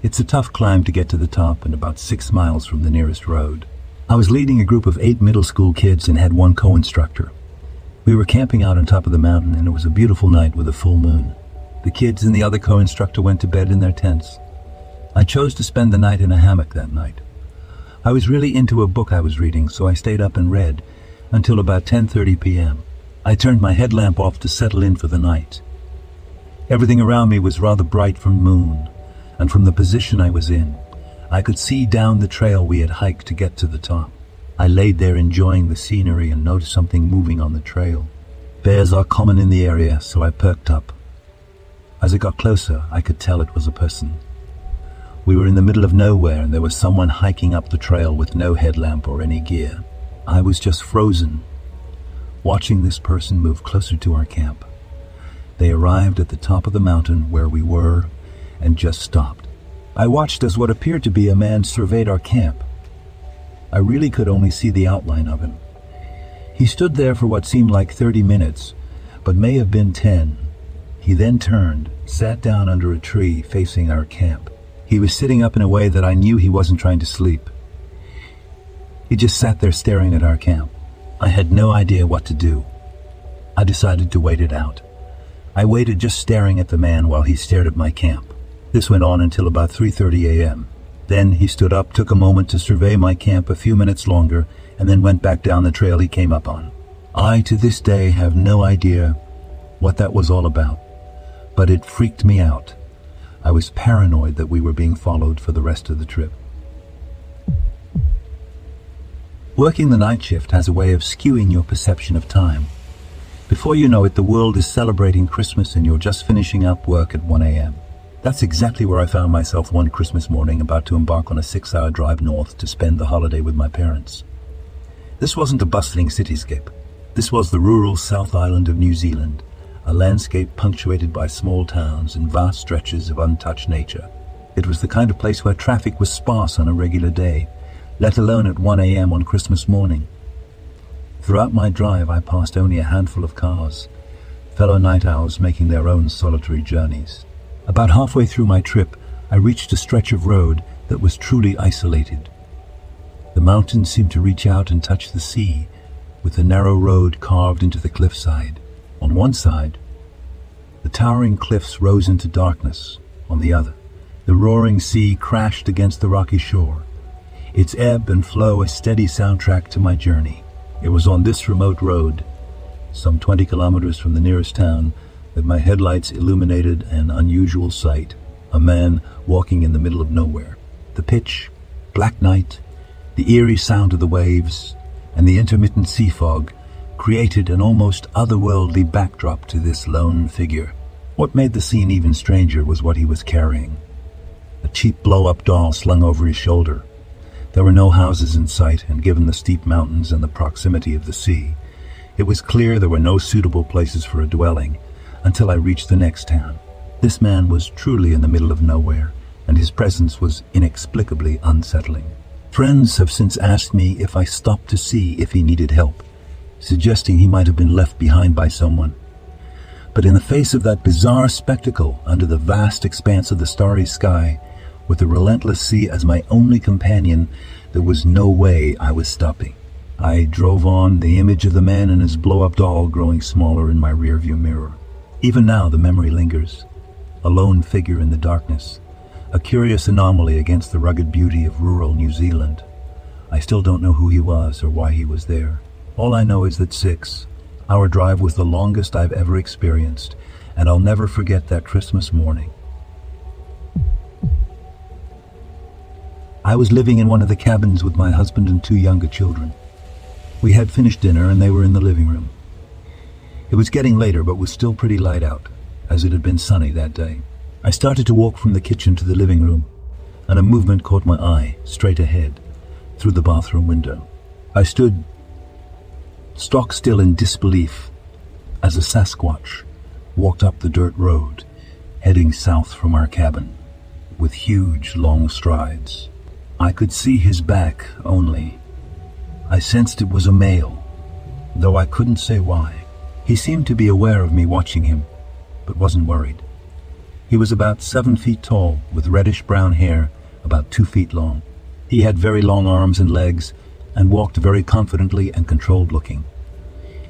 It's a tough climb to get to the top and about 6 miles from the nearest road. I was leading a group of 8 middle school kids and had one co-instructor. We were camping out on top of the mountain and it was a beautiful night with a full moon. The kids and the other co-instructor went to bed in their tents. I chose to spend the night in a hammock that night. I was really into a book I was reading, so I stayed up and read until about 10:30 p.m. I turned my headlamp off to settle in for the night. Everything around me was rather bright from the moon, and from the position I was in, I could see down the trail we had hiked to get to the top. I laid there enjoying the scenery and noticed something moving on the trail. Bears are common in the area, so I perked up. As it got closer, I could tell it was a person. We were in the middle of nowhere and there was someone hiking up the trail with no headlamp or any gear. I was just frozen, watching this person move closer to our camp. They arrived at the top of the mountain where we were and just stopped. I watched as what appeared to be a man surveyed our camp. I really could only see the outline of him. He stood there for what seemed like 30 minutes, but may have been 10. He then turned, sat down under a tree facing our camp. He was sitting up in a way that I knew he wasn't trying to sleep. He just sat there staring at our camp. I had no idea what to do. I decided to wait it out. I waited just staring at the man while he stared at my camp. This went on until about 3:30 a.m. Then he stood up, took a moment to survey my camp a few minutes longer, and then went back down the trail he came up on. I, to this day, have no idea what that was all about, but it freaked me out. I was paranoid that we were being followed for the rest of the trip. Working the night shift has a way of skewing your perception of time. Before you know it, the world is celebrating Christmas and you're just finishing up work at 1 a.m. That's exactly where I found myself one Christmas morning, about to embark on a 6-hour drive north to spend the holiday with my parents. This wasn't a bustling cityscape. This was the rural South Island of New Zealand, a landscape punctuated by small towns and vast stretches of untouched nature. It was the kind of place where traffic was sparse on a regular day, let alone at 1 a.m. on Christmas morning. Throughout my drive, I passed only a handful of cars, fellow night owls making their own solitary journeys. About halfway through my trip, I reached a stretch of road that was truly isolated. The mountains seemed to reach out and touch the sea, with a narrow road carved into the cliffside. On one side, the towering cliffs rose into darkness. On the other, the roaring sea crashed against the rocky shore, its ebb and flow a steady soundtrack to my journey. It was on this remote road, some 20 kilometers from the nearest town, that my headlights illuminated an unusual sight: a man walking in the middle of nowhere. The pitch, black night, the eerie sound of the waves, and the intermittent sea fog created an almost otherworldly backdrop to this lone figure. What made the scene even stranger was what he was carrying: a cheap blow-up doll slung over his shoulder. There were no houses in sight, and given the steep mountains and the proximity of the sea, it was clear there were no suitable places for a dwelling until I reached the next town. This man was truly in the middle of nowhere, and his presence was inexplicably unsettling. Friends have since asked me if I stopped to see if he needed help, suggesting he might have been left behind by someone. But in the face of that bizarre spectacle, under the vast expanse of the starry sky, With the relentless sea as my only companion, there was no way I was stopping. I drove on, the image of the man and his blow-up doll growing smaller in my rearview mirror. Even now the memory lingers. A lone figure in the darkness, a curious anomaly against the rugged beauty of rural New Zealand. I still don't know who he was or why he was there. All I know is that 6, our drive was the longest I've ever experienced, and I'll never forget that Christmas morning. I was living in one of the cabins with my husband and 2 younger children. We had finished dinner and they were in the living room. It was getting later but was still pretty light out, as it had been sunny that day. I started to walk from the kitchen to the living room, and a movement caught my eye, straight ahead, through the bathroom window. I stood stock still in disbelief as a Sasquatch walked up the dirt road, heading south from our cabin, with huge, long strides. I could see his back only. I sensed it was a male, though I couldn't say why. He seemed to be aware of me watching him, but wasn't worried. He was about 7 feet tall, with reddish-brown hair, about 2 feet long. He had very long arms and legs, and walked very confidently and controlled-looking.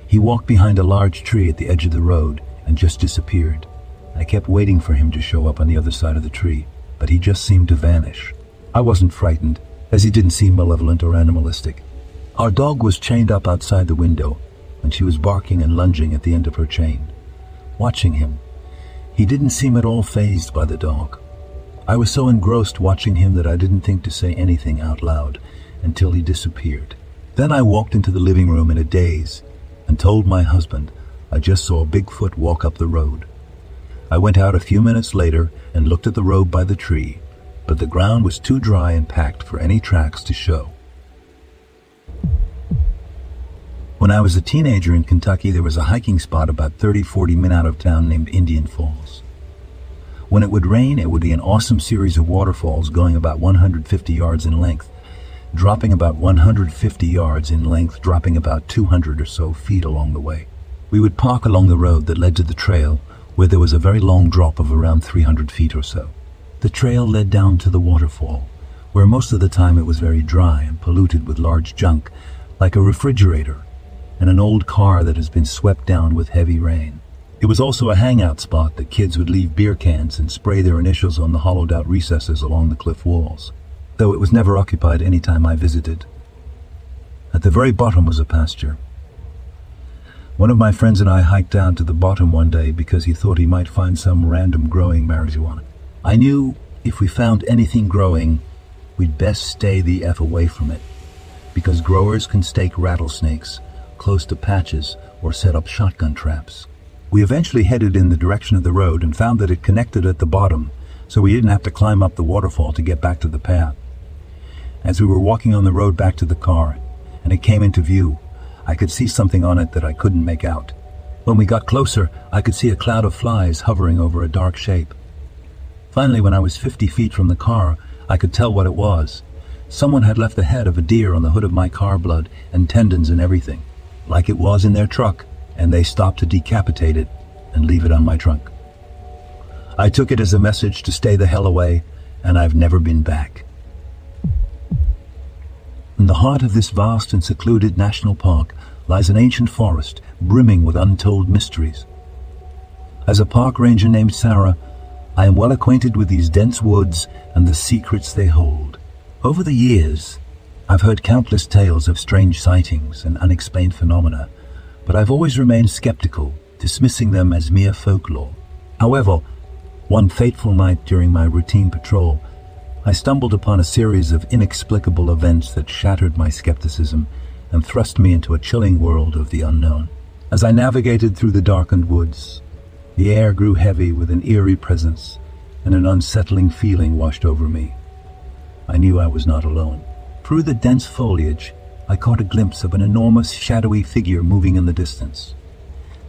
He walked behind a large tree at the edge of the road and just disappeared. I kept waiting for him to show up on the other side of the tree, but he just seemed to vanish. I wasn't frightened, as he didn't seem malevolent or animalistic. Our dog was chained up outside the window, and she was barking and lunging at the end of her chain. Watching him, he didn't seem at all fazed by the dog. I was so engrossed watching him that I didn't think to say anything out loud until he disappeared. Then I walked into the living room in a daze and told my husband I just saw Bigfoot walk up the road. I went out a few minutes later and looked at the road by the tree, but the ground was too dry and packed for any tracks to show. When I was a teenager in Kentucky, there was a hiking spot about 30-40 minutes out of town named Indian Falls. When it would rain, it would be an awesome series of waterfalls going about 150 yards in length, dropping about 150 yards in length, dropping about 200 or so feet along the way. We would park along the road that led to the trail, where there was a very long drop of around 300 feet or so. The trail led down to the waterfall, where most of the time it was very dry and polluted with large junk, like a refrigerator and an old car that has been swept down with heavy rain. It was also a hangout spot that kids would leave beer cans and spray their initials on the hollowed-out recesses along the cliff walls, though it was never occupied any time I visited. At the very bottom was a pasture. One of my friends and I hiked down to the bottom one day because he thought he might find some random growing marijuana. I knew if we found anything growing, we'd best stay the F away from it, because growers can stake rattlesnakes close to patches or set up shotgun traps. We eventually headed in the direction of the road and found that it connected at the bottom, so we didn't have to climb up the waterfall to get back to the path. As we were walking on the road back to the car, and it came into view, I could see something on it that I couldn't make out. When we got closer, I could see a cloud of flies hovering over a dark shape. Finally, when I was 50 feet from the car, I could tell what it was. Someone had left the head of a deer on the hood of my car, blood and tendons and everything, like it was in their truck, and they stopped to decapitate it and leave it on my trunk. I took it as a message to stay the hell away, and I've never been back. In the heart of this vast and secluded national park lies an ancient forest brimming with untold mysteries. As a park ranger named Sarah, I am well acquainted with these dense woods and the secrets they hold. Over the years, I've heard countless tales of strange sightings and unexplained phenomena, but I've always remained skeptical, dismissing them as mere folklore. However, one fateful night during my routine patrol, I stumbled upon a series of inexplicable events that shattered my skepticism and thrust me into a chilling world of the unknown. As I navigated through the darkened woods, the air grew heavy with an eerie presence, and an unsettling feeling washed over me. I knew I was not alone. Through the dense foliage, I caught a glimpse of an enormous, shadowy figure moving in the distance.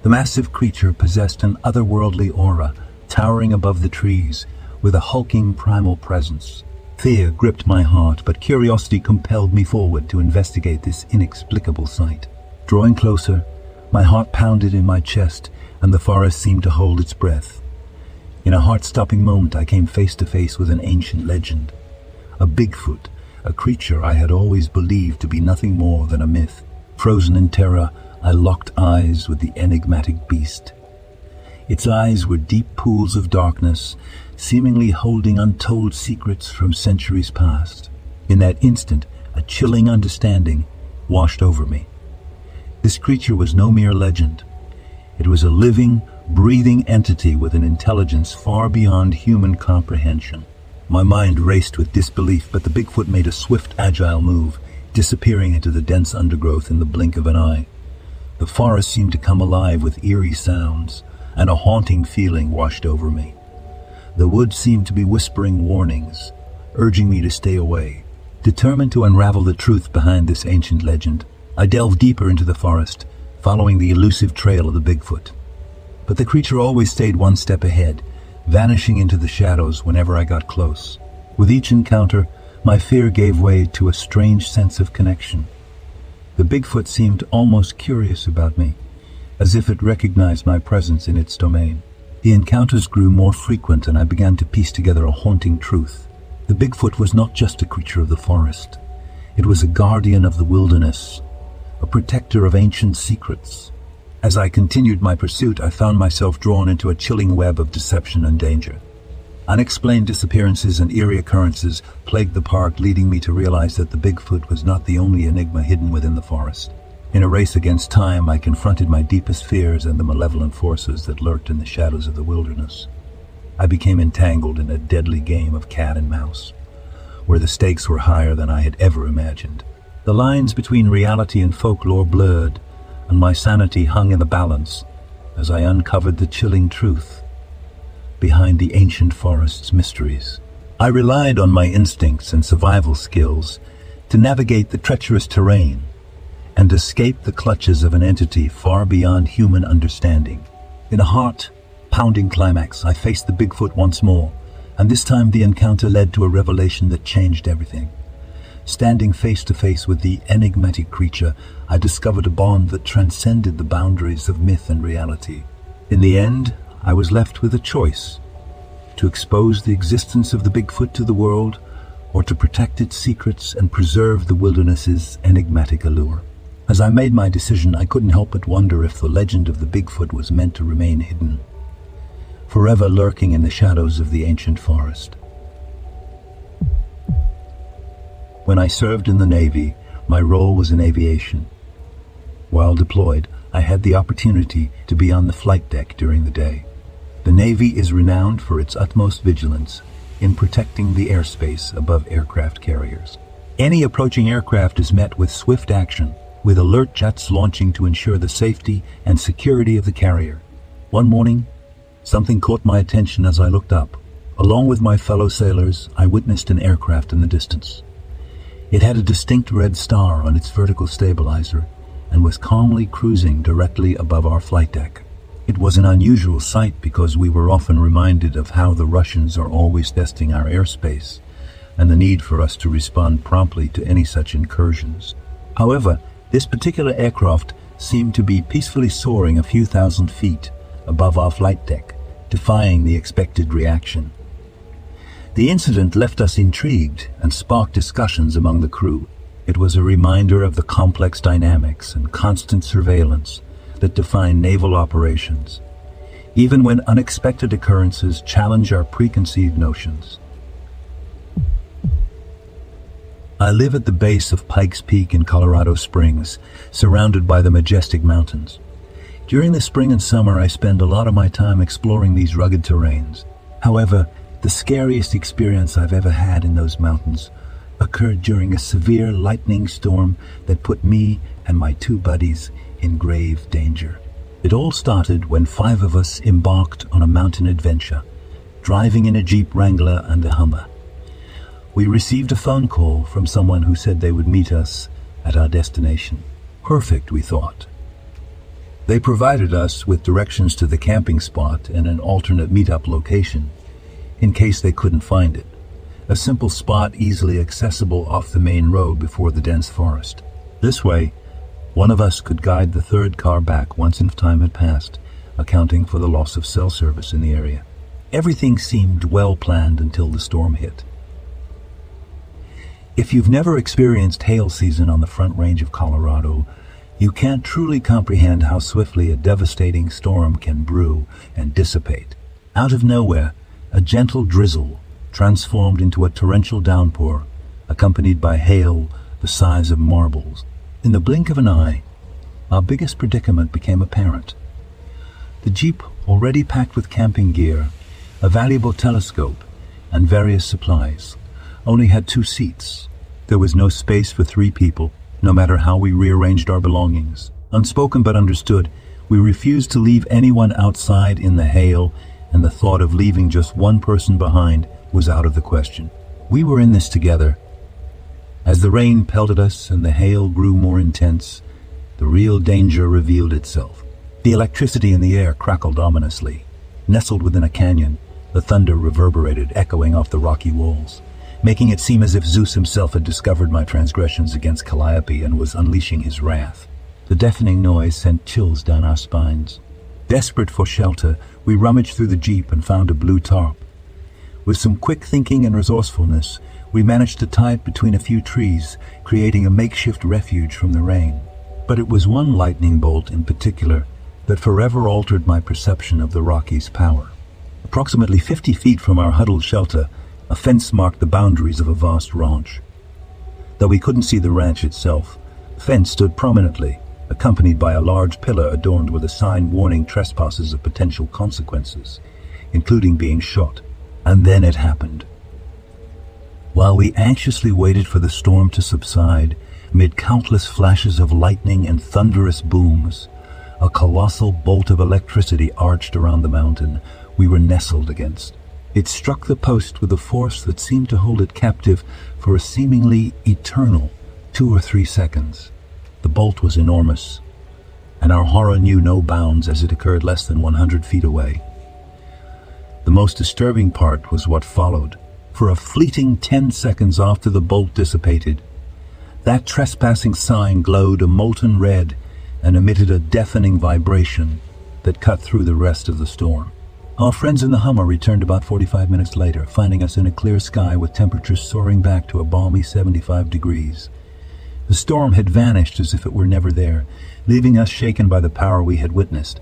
The massive creature possessed an otherworldly aura, towering above the trees, with a hulking primal presence. Fear gripped my heart, but curiosity compelled me forward to investigate this inexplicable sight. Drawing closer, my heart pounded in my chest, and the forest seemed to hold its breath. In a heart-stopping moment, I came face to face with an ancient legend. A Bigfoot, a creature I had always believed to be nothing more than a myth. Frozen in terror, I locked eyes with the enigmatic beast. Its eyes were deep pools of darkness, seemingly holding untold secrets from centuries past. In that instant, a chilling understanding washed over me. This creature was no mere legend. It was a living, breathing entity with an intelligence far beyond human comprehension. My mind raced with disbelief, but the Bigfoot made a swift, agile move, disappearing into the dense undergrowth in the blink of an eye. The forest seemed to come alive with eerie sounds, and a haunting feeling washed over me. The woods seemed to be whispering warnings, urging me to stay away. Determined to unravel the truth behind this ancient legend, I delved deeper into the forest, following the elusive trail of the Bigfoot. But the creature always stayed one step ahead, vanishing into the shadows whenever I got close. With each encounter, my fear gave way to a strange sense of connection. The Bigfoot seemed almost curious about me, as if it recognized my presence in its domain. The encounters grew more frequent, and I began to piece together a haunting truth. The Bigfoot was not just a creature of the forest. It was a guardian of the wilderness, a protector of ancient secrets. As I continued my pursuit, I found myself drawn into a chilling web of deception and danger. Unexplained disappearances and eerie occurrences plagued the park, leading me to realize that the Bigfoot was not the only enigma hidden within the forest. In a race against time, I confronted my deepest fears and the malevolent forces that lurked in the shadows of the wilderness. I became entangled in a deadly game of cat and mouse, where the stakes were higher than I had ever imagined. The lines between reality and folklore blurred, and my sanity hung in the balance as I uncovered the chilling truth behind the ancient forest's mysteries. I relied on my instincts and survival skills to navigate the treacherous terrain and escape the clutches of an entity far beyond human understanding. In a heart-pounding climax, I faced the Bigfoot once more, and this time the encounter led to a revelation that changed everything. Standing face to face with the enigmatic creature, I discovered a bond that transcended the boundaries of myth and reality. In the end, I was left with a choice: to expose the existence of the Bigfoot to the world, or to protect its secrets and preserve the wilderness's enigmatic allure. As I made my decision, I couldn't help but wonder if the legend of the Bigfoot was meant to remain hidden, forever lurking in the shadows of the ancient forest. When I served in the Navy, my role was in aviation. While deployed, I had the opportunity to be on the flight deck during the day. The Navy is renowned for its utmost vigilance in protecting the airspace above aircraft carriers. Any approaching aircraft is met with swift action, with alert jets launching to ensure the safety and security of the carrier. One morning, something caught my attention as I looked up. Along with my fellow sailors, I witnessed an aircraft in the distance. It had a distinct red star on its vertical stabilizer and was calmly cruising directly above our flight deck. It was an unusual sight because we were often reminded of how the Russians are always testing our airspace and the need for us to respond promptly to any such incursions. However, this particular aircraft seemed to be peacefully soaring a few thousand feet above our flight deck, defying the expected reaction. The incident left us intrigued and sparked discussions among the crew. It was a reminder of the complex dynamics and constant surveillance that define naval operations, even when unexpected occurrences challenge our preconceived notions. I live at the base of Pikes Peak in Colorado Springs, surrounded by the majestic mountains. During the spring and summer, I spend a lot of my time exploring these rugged terrains. However, the scariest experience I've ever had in those mountains occurred during a severe lightning storm that put me and my two buddies in grave danger. It all started when 5 of us embarked on a mountain adventure, driving in a Jeep Wrangler and a Hummer. We received a phone call from someone who said they would meet us at our destination. Perfect, we thought. They provided us with directions to the camping spot and an alternate meetup location, in case they couldn't find it. A simple spot easily accessible off the main road before the dense forest. This way, one of us could guide the third car back once enough time had passed, accounting for the loss of cell service in the area. Everything seemed well planned until the storm hit. If you've never experienced hail season on the Front Range of Colorado, you can't truly comprehend how swiftly a devastating storm can brew and dissipate. Out of nowhere, a gentle drizzle transformed into a torrential downpour, accompanied by hail the size of marbles. In the blink of an eye, our biggest predicament became apparent. The Jeep, already packed with camping gear, a valuable telescope, and various supplies, only had 2 seats. There was no space for 3 people, no matter how we rearranged our belongings. Unspoken but understood, we refused to leave anyone outside in the hail, and the thought of leaving just one person behind was out of the question. We were in this together. As the rain pelted us and the hail grew more intense, the real danger revealed itself. The electricity in the air crackled ominously. Nestled within a canyon, the thunder reverberated, echoing off the rocky walls, making it seem as if Zeus himself had discovered my transgressions against Calliope and was unleashing his wrath. The deafening noise sent chills down our spines. Desperate for shelter, we rummaged through the Jeep and found a blue tarp. With some quick thinking and resourcefulness, we managed to tie it between a few trees, creating a makeshift refuge from the rain. But it was one lightning bolt in particular that forever altered my perception of the Rockies' power. Approximately 50 feet from our huddled shelter, a fence marked the boundaries of a vast ranch. Though we couldn't see the ranch itself, the fence stood prominently, accompanied by a large pillar adorned with a sign warning trespassers of potential consequences, including being shot. And then it happened. While we anxiously waited for the storm to subside, amid countless flashes of lightning and thunderous booms, a colossal bolt of electricity arched around the mountain we were nestled against. It struck the post with a force that seemed to hold it captive for a seemingly eternal 2 or 3 seconds. The bolt was enormous, and our horror knew no bounds as it occurred less than 100 feet away. The most disturbing part was what followed. For a fleeting 10 seconds after the bolt dissipated, that trespassing sign glowed a molten red and emitted a deafening vibration that cut through the rest of the storm. Our friends in the Hummer returned about 45 minutes later, finding us in a clear sky with temperatures soaring back to a balmy 75 degrees. The storm had vanished as if it were never there, leaving us shaken by the power we had witnessed.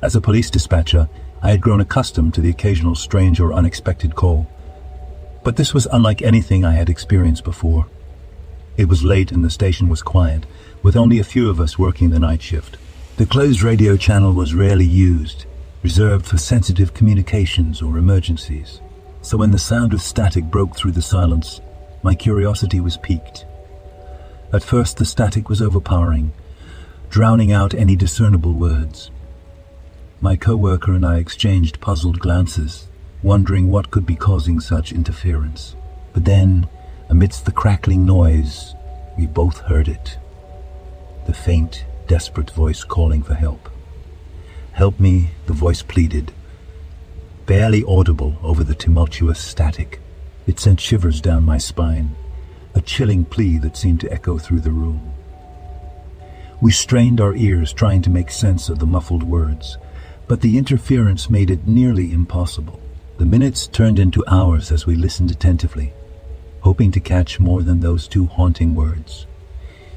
As a police dispatcher, I had grown accustomed to the occasional strange or unexpected call. But this was unlike anything I had experienced before. It was late and the station was quiet, with only a few of us working the night shift. The closed radio channel was rarely used, reserved for sensitive communications or emergencies. So when the sound of static broke through the silence, my curiosity was piqued. At first the static was overpowering, drowning out any discernible words. My co-worker and I exchanged puzzled glances, wondering what could be causing such interference. But then, amidst the crackling noise, we both heard it. The faint, desperate voice calling for help. "Help me," the voice pleaded, barely audible over the tumultuous static. It sent shivers down my spine, a chilling plea that seemed to echo through the room. We strained our ears trying to make sense of the muffled words, but the interference made it nearly impossible. The minutes turned into hours as we listened attentively, hoping to catch more than those 2 haunting words.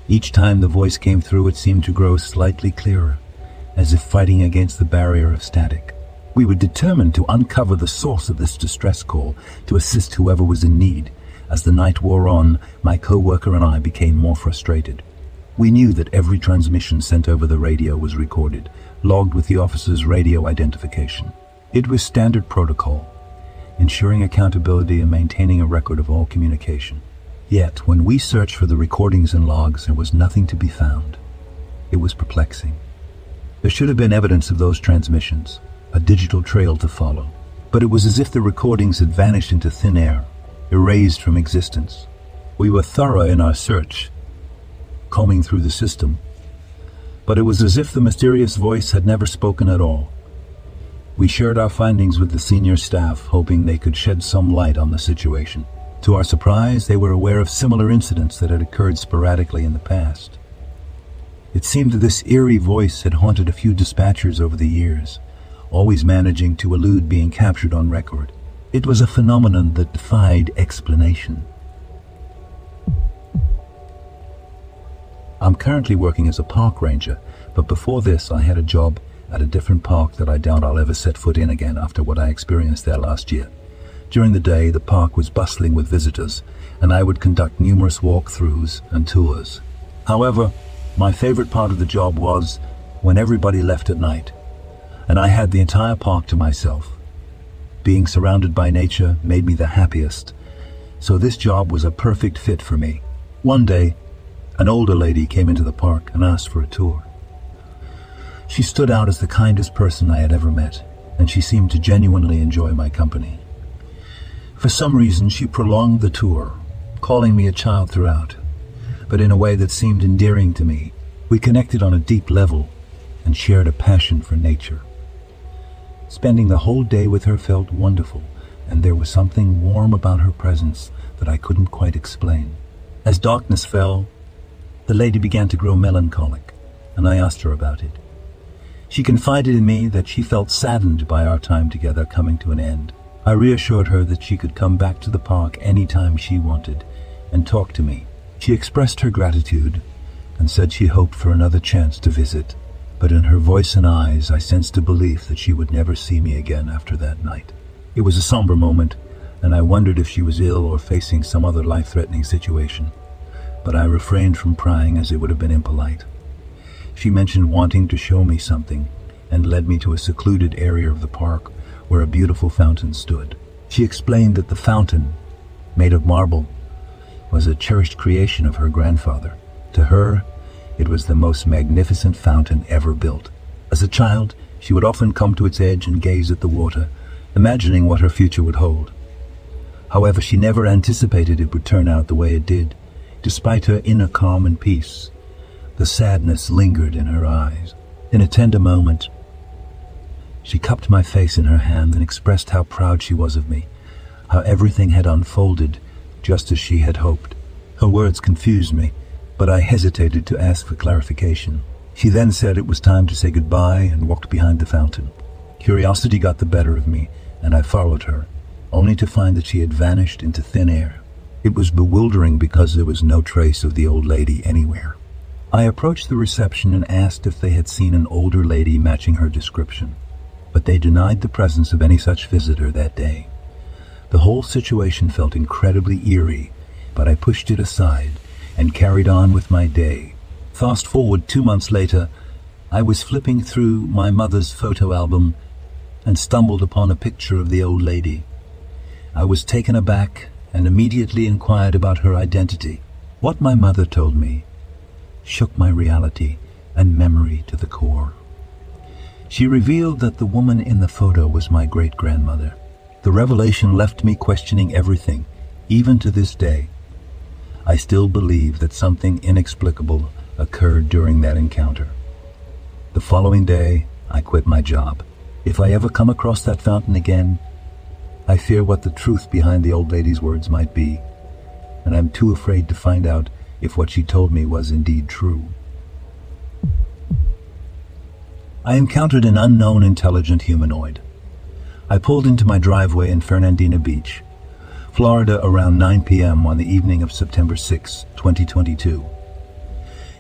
Each time the voice came through, it seemed to grow slightly clearer, as if fighting against the barrier of static. We were determined to uncover the source of this distress call, to assist whoever was in need. As the night wore on, my co-worker and I became more frustrated. We knew that every transmission sent over the radio was recorded, logged with the officer's radio identification. It was standard protocol, ensuring accountability and maintaining a record of all communication. Yet, when we searched for the recordings and logs, there was nothing to be found. It was perplexing. There should have been evidence of those transmissions, a digital trail to follow. But it was as if the recordings had vanished into thin air, erased from existence. We were thorough in our search, combing through the system, but it was as if the mysterious voice had never spoken at all. We shared our findings with the senior staff, hoping they could shed some light on the situation. To our surprise, they were aware of similar incidents that had occurred sporadically in the past. It seemed that this eerie voice had haunted a few dispatchers over the years, always managing to elude being captured on record. It was a phenomenon that defied explanation. I'm currently working as a park ranger, but before this I had a job at a different park that I doubt I'll ever set foot in again after what I experienced there last year. During the day, the park was bustling with visitors, and I would conduct numerous walkthroughs and tours. However, my favorite part of the job was when everybody left at night, and I had the entire park to myself. Being surrounded by nature made me the happiest, so this job was a perfect fit for me. One day, an older lady came into the park and asked for a tour. She stood out as the kindest person I had ever met, and she seemed to genuinely enjoy my company. For some reason, she prolonged the tour, calling me a child throughout, but in a way that seemed endearing to me. We connected on a deep level and shared a passion for nature. Spending the whole day with her felt wonderful, and there was something warm about her presence that I couldn't quite explain. As darkness fell, the lady began to grow melancholic, and I asked her about it. She confided in me that she felt saddened by our time together coming to an end. I reassured her that she could come back to the park anytime she wanted and talk to me. She expressed her gratitude and said she hoped for another chance to visit, but in her voice and eyes I sensed a belief that she would never see me again after that night. It was a somber moment, and I wondered if she was ill or facing some other life-threatening situation, but I refrained from prying as it would have been impolite. She mentioned wanting to show me something and led me to a secluded area of the park where a beautiful fountain stood. She explained that the fountain, made of marble, was a cherished creation of her grandfather. To her, it was the most magnificent fountain ever built. As a child, she would often come to its edge and gaze at the water, imagining what her future would hold. However, she never anticipated it would turn out the way it did. Despite her inner calm and peace, the sadness lingered in her eyes. In a tender moment, she cupped my face in her hand and expressed how proud she was of me, how everything had unfolded just as she had hoped. Her words confused me, but I hesitated to ask for clarification. She then said it was time to say goodbye and walked behind the fountain. Curiosity got the better of me, and I followed her, only to find that she had vanished into thin air. It was bewildering because there was no trace of the old lady anywhere. I approached the reception and asked if they had seen an older lady matching her description, but they denied the presence of any such visitor that day. The whole situation felt incredibly eerie, but I pushed it aside and carried on with my day. Fast forward 2 months later, I was flipping through my mother's photo album and stumbled upon a picture of the old lady. I was taken aback and immediately inquired about her identity. What my mother told me shook my reality and memory to the core. She revealed that the woman in the photo was my great-grandmother. The revelation left me questioning everything, even to this day. I still believe that something inexplicable occurred during that encounter. The following day, I quit my job. If I ever come across that fountain again, I fear what the truth behind the old lady's words might be, and I'm too afraid to find out if what she told me was indeed true. I encountered an unknown intelligent humanoid. I pulled into my driveway in Fernandina Beach, Florida around 9 p.m. on the evening of September 6, 2022.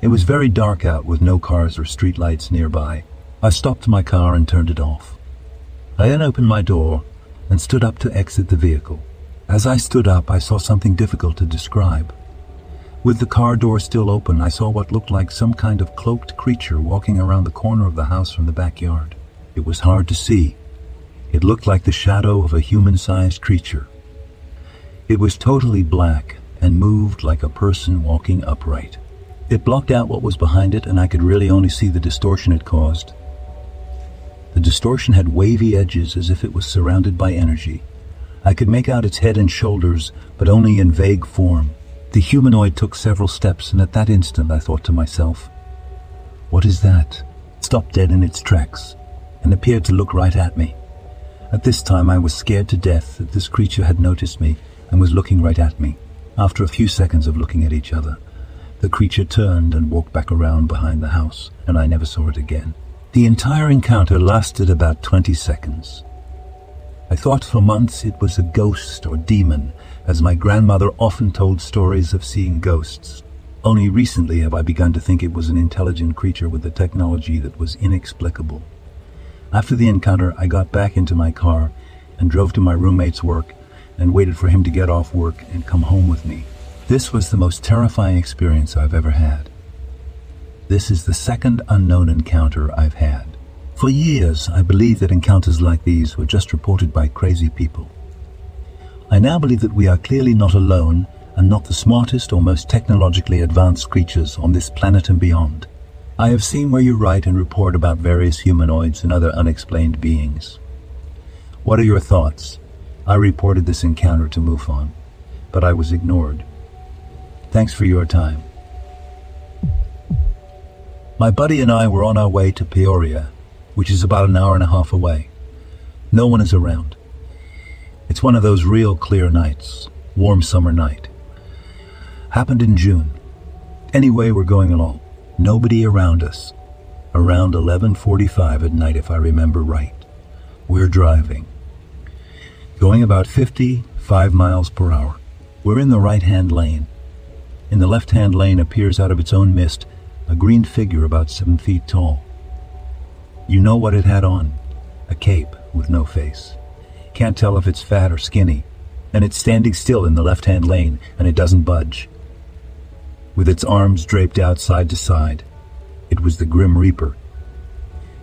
It was very dark out with no cars or streetlights nearby. I stopped my car and turned it off. I then opened my door and stood up to exit the vehicle. As I stood up, I saw something difficult to describe. With the car door still open, I saw what looked like some kind of cloaked creature walking around the corner of the house from the backyard. It was hard to see. It looked like the shadow of a human-sized creature. It was totally black and moved like a person walking upright. It blocked out what was behind it, and I could really only see the distortion it caused. The distortion had wavy edges as if it was surrounded by energy. I could make out its head and shoulders, but only in vague form. The humanoid took several steps, and at that instant I thought to myself, "What is that?" It stopped dead in its tracks and appeared to look right at me. At this time I was scared to death that this creature had noticed me and was looking right at me. After a few seconds of looking at each other, the creature turned and walked back around behind the house, and I never saw it again. The entire encounter lasted about 20 seconds. I thought for months it was a ghost or demon, as my grandmother often told stories of seeing ghosts. Only recently have I begun to think it was an intelligent creature with a technology that was inexplicable. After the encounter, I got back into my car and drove to my roommate's work and waited for him to get off work and come home with me. This was the most terrifying experience I've ever had. This is the second unknown encounter I've had. For years, I believed that encounters like these were just reported by crazy people. I now believe that we are clearly not alone and not the smartest or most technologically advanced creatures on this planet and beyond. I have seen where you write and report about various humanoids and other unexplained beings. What are your thoughts? I reported this encounter to MUFON, but I was ignored. Thanks for your time. My buddy and I were on our way to Peoria, which is about an hour and a half away. No one is around. It's one of those real clear nights, warm summer night. Happened in June. Anyway, we're going along. Nobody around us. Around 11:45 at night, if I remember right. We're driving. Going about 55 miles per hour. We're in the right-hand lane. In the left-hand lane appears out of its own mist a green figure about 7 feet tall. You know what it had on? A cape with no face. Can't tell if it's fat or skinny. And it's standing still in the left-hand lane, and it doesn't budge. With its arms draped out side to side. It was the Grim Reaper.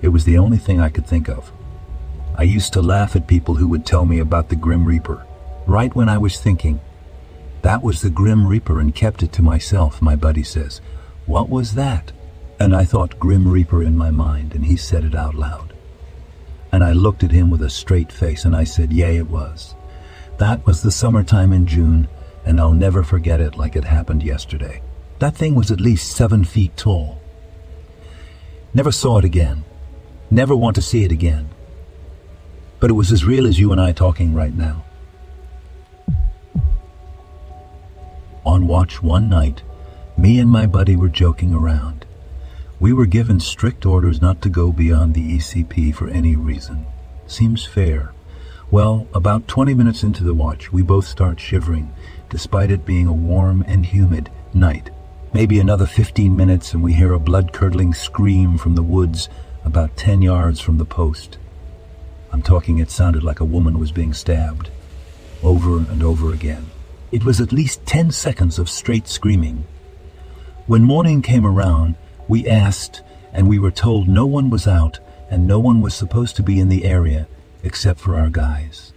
It was the only thing I could think of. I used to laugh at people who would tell me about the Grim Reaper. Right when I was thinking, that was the Grim Reaper, and kept it to myself, my buddy says. What was that? And I thought Grim Reaper in my mind, and he said it out loud. And I looked at him with a straight face, and I said, yea, it was. That was the summertime in June, and I'll never forget it like it happened yesterday. That thing was at least 7 feet tall. Never saw it again. Never want to see it again. But it was as real as you and I talking right now. On watch one night, me and my buddy were joking around. We were given strict orders not to go beyond the ECP for any reason. Seems fair. Well, about 20 minutes into the watch, we both start shivering, despite it being a warm and humid night. Maybe another 15 minutes and we hear a blood-curdling scream from the woods about 10 yards from the post. I'm talking, it sounded like a woman was being stabbed. Over and over again. It was at least 10 seconds of straight screaming. When morning came around, we asked, and we were told no one was out and no one was supposed to be in the area except for our guys.